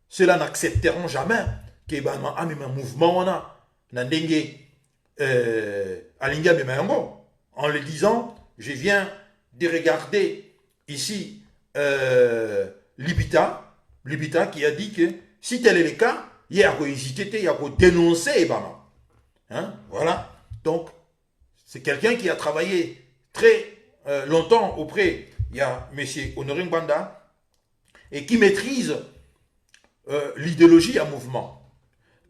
ceux-là n'accepteront jamais que un mouvement en le disant, je viens de regarder ici Libita qui a dit que si tel est le cas, il y a hésité, il y a dénoncer Ebama. Hein? Voilà. Donc, c'est quelqu'un qui a travaillé très longtemps auprès, il y a M. Honoré Ngbanda, et qui maîtrise l'idéologie à mouvement.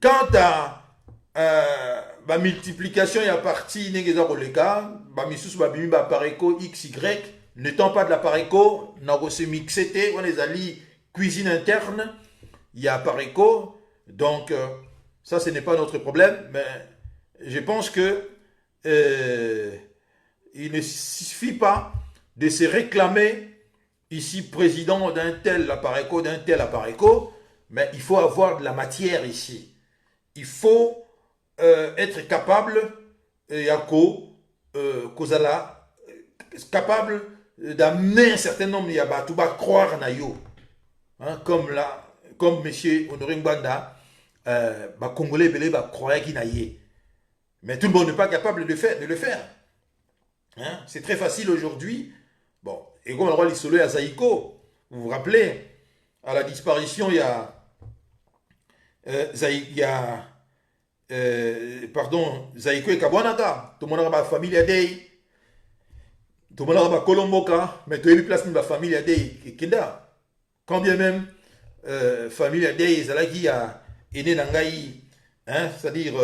Quant à la multiplication, il y a parti Negeza Roleka, Bamisus Babimi Bapareko XY, n'étant pas de la Pareco, Nagose Mixete, on les allie cuisine interne, il y a Pareco, donc ça ce n'est pas notre problème, mais je pense que il ne suffit pas de se réclamer ici président d'un tel appareco, mais il faut avoir de la matière ici. Il faut être capable, capable d'amener un certain nombre de Yabatouba croire na yo. Hein, comme M. Honoré Ngbanda, Congolais belé croire qu'il na yé. Mais tout le monde n'est pas capable de le faire. Hein? C'est très facile aujourd'hui. Bon, et comme le roi Lissolo à Zaïko, vous vous rappelez, à la disparition, il y a Zaïko et Kabwanaka, tout le monde a ma famille à Dey, tout le monde a ma Kolomboka, mais tout le monde place ma famille à Dey, Kenda. Quand bien même, famille à Dey, Zalagi a aîné Nangaï, hein, c'est-à-dire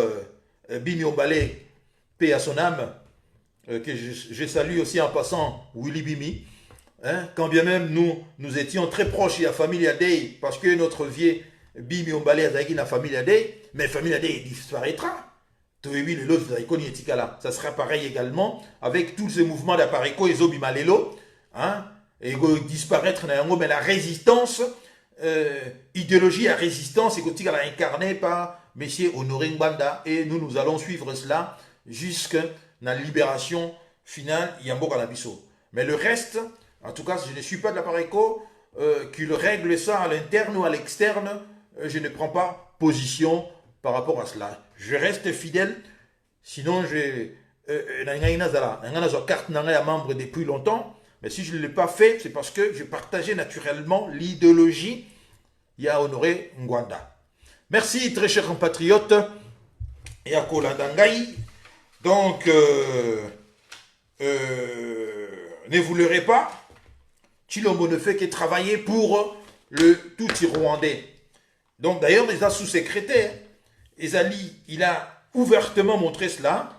Bimi Ombale, paix à son âme, que je salue aussi en passant Willy Bimi. Hein, quand bien même nous étions très proches de la famille Adey, parce que notre vieux Bimi Ombale Azaki na famille Ade, mais famille Ade disparaîtra. Toebi le lot Zaikoni Etikala. Ça sera pareil également avec tous ces mouvements d'appareiko et Zobimalelo. Hein, et disparaître, mais la résistance, idéologie à résistance, et que incarnée par M. Honoré Ngbanda. Et nous allons suivre cela jusqu'à la libération finale Yambo Kanabiso. Mais le reste, en tout cas, je ne suis pas de l'appareiko, qu'il règle ça à l'interne ou à l'externe, je ne prends pas position par rapport à cela. Je reste fidèle, sinon je carte membre depuis longtemps, mais si je ne l'ai pas fait, c'est parce que je partageais naturellement l'idéologie Ya Honoré Ngwanda. Merci très chers compatriotes et à Kolandangaï. Donc, ne vous leurrez pas, Chilombo ne fait que travailler pour le tout rwandais. Donc d'ailleurs, les sous-secrétaires, Ezali, il a ouvertement montré cela.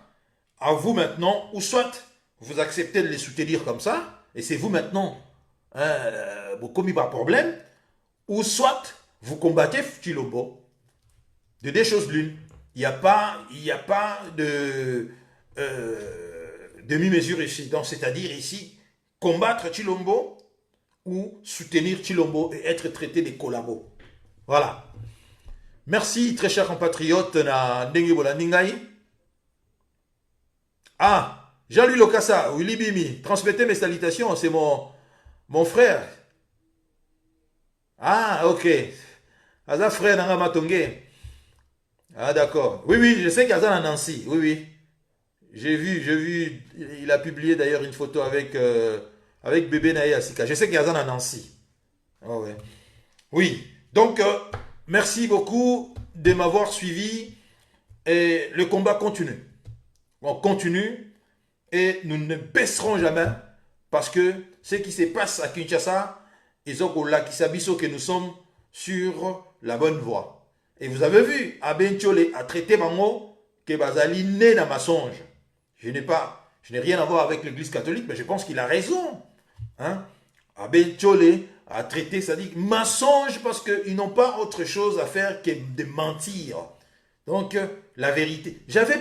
À vous maintenant, ou soit vous acceptez de les soutenir comme ça, et c'est vous maintenant, vous commis pas de problème, ou soit vous combattez Chilombo. De deux choses l'une. Il n'y a pas de demi-mesure ici. Donc c'est-à-dire ici, combattre Chilombo ou soutenir Chilombo et être traité de collabos. Voilà. Merci, très chers compatriotes. Ah, Jean-Louis Lokassa, Willy Bimi, transmettez mes salutations, c'est mon frère. Ah, ok. Aza frère Nanga Matongé. Ah, d'accord. Oui, je sais qu'Aza à Nancy. Oui. J'ai vu, il a publié d'ailleurs une photo avec bébé Naï Asika. Je sais qu'il y a à Nancy. Oh, ouais. Oui, donc merci beaucoup de m'avoir suivi et le combat continue. On continue et nous ne baisserons jamais parce que ce qui se passe à Kinshasa, ils ont que nous sommes sur la bonne voie. Et vous avez vu, Abenchole a traité Bango que Bazali né dans mensonge. Je n'ai rien à voir avec l'église catholique, mais je pense qu'il a raison. Hein? Abenchole a traité, ça dit mensonge parce qu'ils n'ont pas autre chose à faire que de mentir. Donc, la vérité. J'avais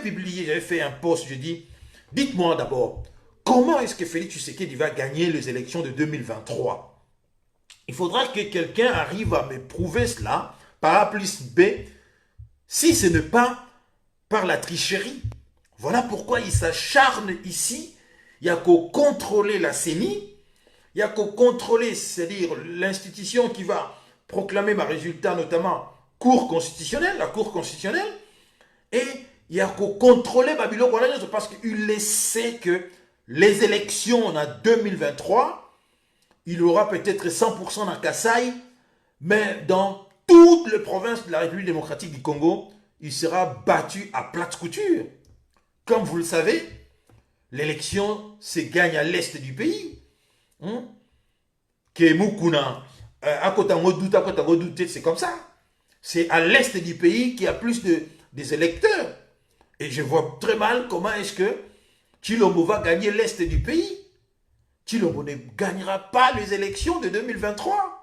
fait un post, je dis, dites-moi d'abord, comment est-ce que Félix Tshisekedi va gagner les élections de 2023? Il faudra que quelqu'un arrive à me prouver cela par A plus B, si ce n'est pas par la tricherie. Voilà pourquoi il s'acharne ici. Il n'y a qu'à contrôler la CENI. Il n'y a qu'à contrôler, c'est-à-dire l'institution qui va proclamer ma résultat, notamment la Cour constitutionnelle. Et il n'y a qu'à contrôler Babylone parce qu'il le sait que les élections en 2023, il aura peut-être 100% dans Kasaï, mais dans toutes les provinces de la République démocratique du Congo, il sera battu à plate couture. Comme vous le savez, l'élection se gagne à l'est du pays. Kemukuna, c'est comme ça. C'est à l'est du pays qu'il y a plus des électeurs. Et je vois très mal comment est-ce que Chilombo va gagner l'est du pays. Chilombo ne gagnera pas les élections de 2023.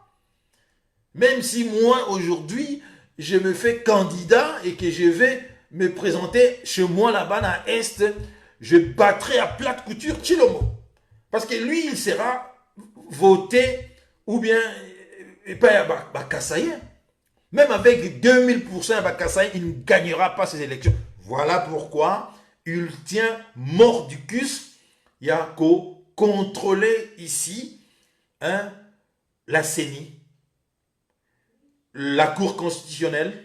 Même si moi, aujourd'hui, je me fais candidat et que je vais me présenter chez moi là-bas à l'Est, je battrai à plate couture Chilombo. Parce que lui, il sera voté ou bien pas à Kassaïen. Même avec 2000% à Kassaïen, il ne gagnera pas ces élections. Voilà pourquoi il tient mordicus. Il y a qu'à contrôler ici la CENI, la Cour constitutionnelle,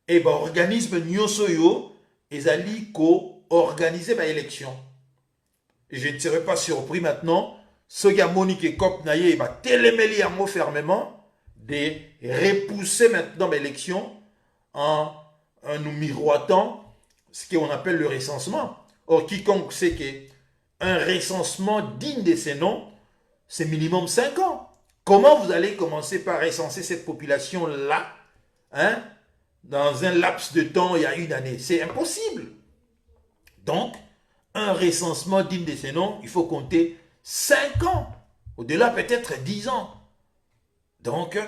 et l'organisme Nyosoyo, ils allaient organiser l'élection. Je ne serai pas surpris maintenant, ce qui a Monique Kop Naye, va télémélier fermement, de repousser maintenant l'élection en nous miroitant ce qu'on appelle le recensement. Or, quiconque sait qu'un recensement digne de ces noms, c'est minimum 5 ans. Comment vous allez commencer par recenser cette population-là dans un laps de temps il y a une année? C'est impossible. Donc, un recensement digne de ces noms, il faut compter 5 ans. Au-delà, peut-être 10 ans. Donc,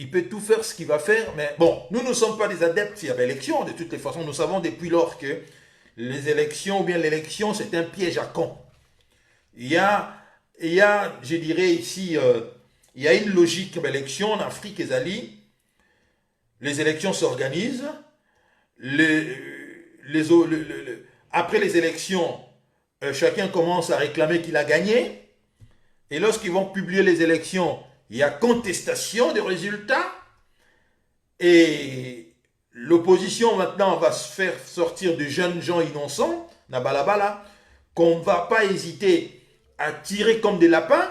il peut tout faire ce qu'il va faire, mais bon, nous ne sommes pas des adeptes à l'élection. De toutes les façons, nous savons depuis lors que les élections, ou bien l'élection, c'est un piège à con. Je dirais ici, il y a une logique à l'élection en Afrique et Zali. Les élections s'organisent. Après les élections, chacun commence à réclamer qu'il a gagné. Et lorsqu'ils vont publier les élections, il y a contestation des résultats. Et l'opposition maintenant va se faire sortir de jeunes gens innocents, nabalabala, qu'on ne va pas hésiter à tirer comme des lapins.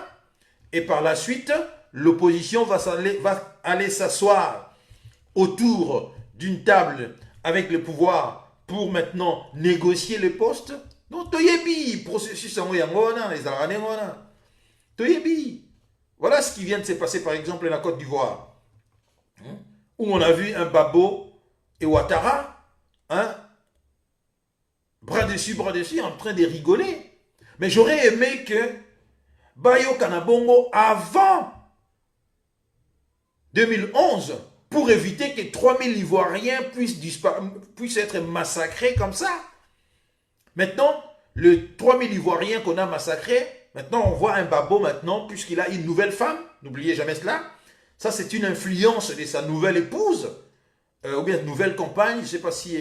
Et par la suite, l'opposition va aller s'asseoir autour d'une table avec le pouvoir pour maintenant négocier les postes. Donc, toyebi, processus en Yangona, les Aranengona. Toyebi. Voilà ce qui vient de se passer par exemple en Côte d'Ivoire, où on a vu un Babo et Ouattara, bras dessus, en train de rigoler. Mais j'aurais aimé que Bayo Kanabongo, avant 2011, pour éviter que 3000 Ivoiriens puissent être massacrés comme ça. Maintenant, les 3000 Ivoiriens qu'on a massacrés, maintenant on voit un Babo maintenant, puisqu'il a une nouvelle femme, n'oubliez jamais cela. Ça, c'est une influence de sa nouvelle épouse, ou bien nouvelle compagne, je ne sais pas si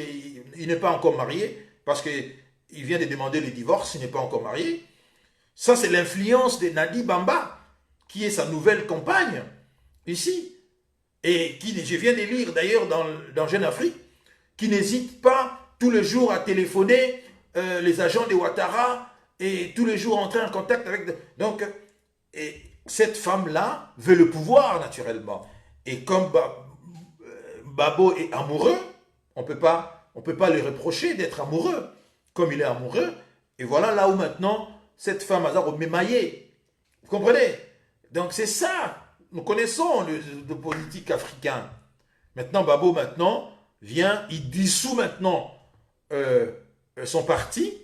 il n'est pas encore marié, parce qu'il vient de demander le divorce, il n'est pas encore marié. Ça, c'est l'influence de Nadi Bamba, qui est sa nouvelle compagne, ici. Et qui, je viens de lire d'ailleurs dans Jeune Afrique, qui n'hésite pas tous les jours à téléphoner les agents de Ouattara et tous les jours entrer en contact avec... Donc, et cette femme-là veut le pouvoir naturellement. Et comme Babo est amoureux, on peut pas lui reprocher d'être amoureux, comme il est amoureux. Et voilà là où maintenant, cette femme a mémaillé. Vous comprenez? Donc c'est ça. Nous connaissons le politique africain. Maintenant, Babo, vient, il dissout maintenant son parti.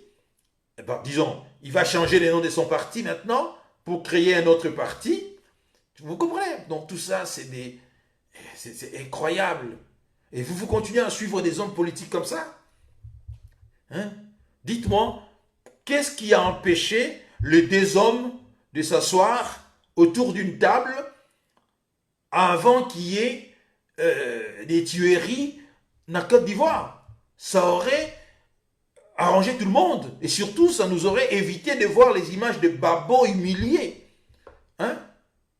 Eh ben, disons, il va changer les noms de son parti maintenant pour créer un autre parti. Vous comprenez? Donc tout ça, c'est incroyable. Et vous continuez à suivre des hommes politiques comme ça? Dites-moi, qu'est-ce qui a empêché les deux hommes de s'asseoir autour d'une table avant qu'il y ait des tueries en Côte d'Ivoire? Ça aurait arrangé tout le monde. Et surtout, ça nous aurait évité de voir les images de Babo humiliés.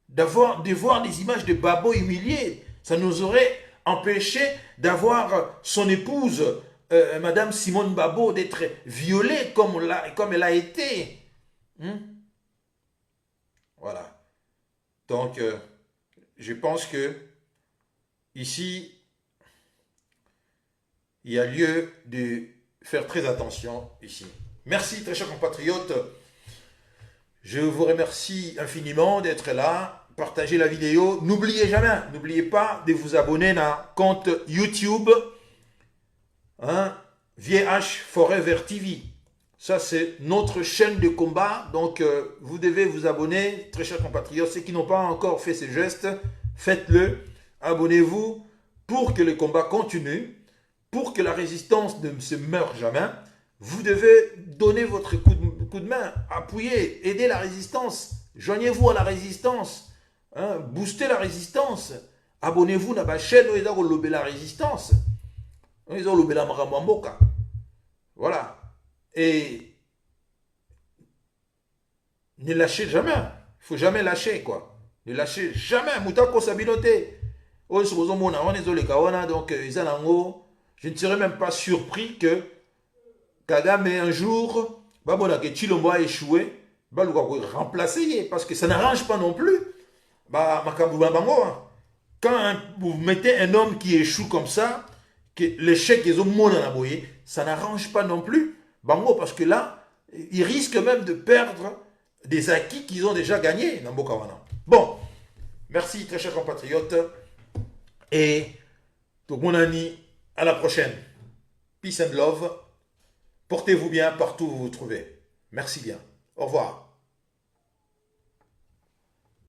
De voir des images de Babo humiliés. Ça nous aurait empêché d'avoir son épouse, Madame Simone Babo, d'être violée comme elle a été. Voilà. Donc, je pense que ici, il y a lieu de faire très attention ici. Merci, très chers compatriotes. Je vous remercie infiniment d'être là. Partagez la vidéo. N'oubliez pas de vous abonner à notre compte YouTube, VH Forever TV. Ça, c'est notre chaîne de combat. Donc, vous devez vous abonner, très chers compatriotes. Ceux qui n'ont pas encore fait ce geste, faites-le. Abonnez-vous pour que le combat continue, pour que la résistance ne se meure jamais. Vous devez donner votre coup de main, appuyer, aider la résistance. Joignez-vous à la résistance. Boostez la résistance. Abonnez-vous à la chaîne où vous avez la résistance. Voilà. Et ne lâchez jamais. Il ne faut jamais lâcher, quoi. Ne lâchez jamais. Moutako sabinote. Donc, je ne serais même pas surpris que Kagame un jour, que Chilombo a échoué, remplacer, parce que ça n'arrange pas non plus. Quand vous mettez un homme qui échoue comme ça, que l'échec est au monde en aboyé, ça n'arrange pas non plus. Parce que là, ils risquent même de perdre des acquis qu'ils ont déjà gagnés dans Bokawana. Bon, merci très chers compatriotes. Et tout mon ami, à la prochaine. Peace and love. Portez-vous bien partout où vous vous trouvez. Merci bien. Au revoir.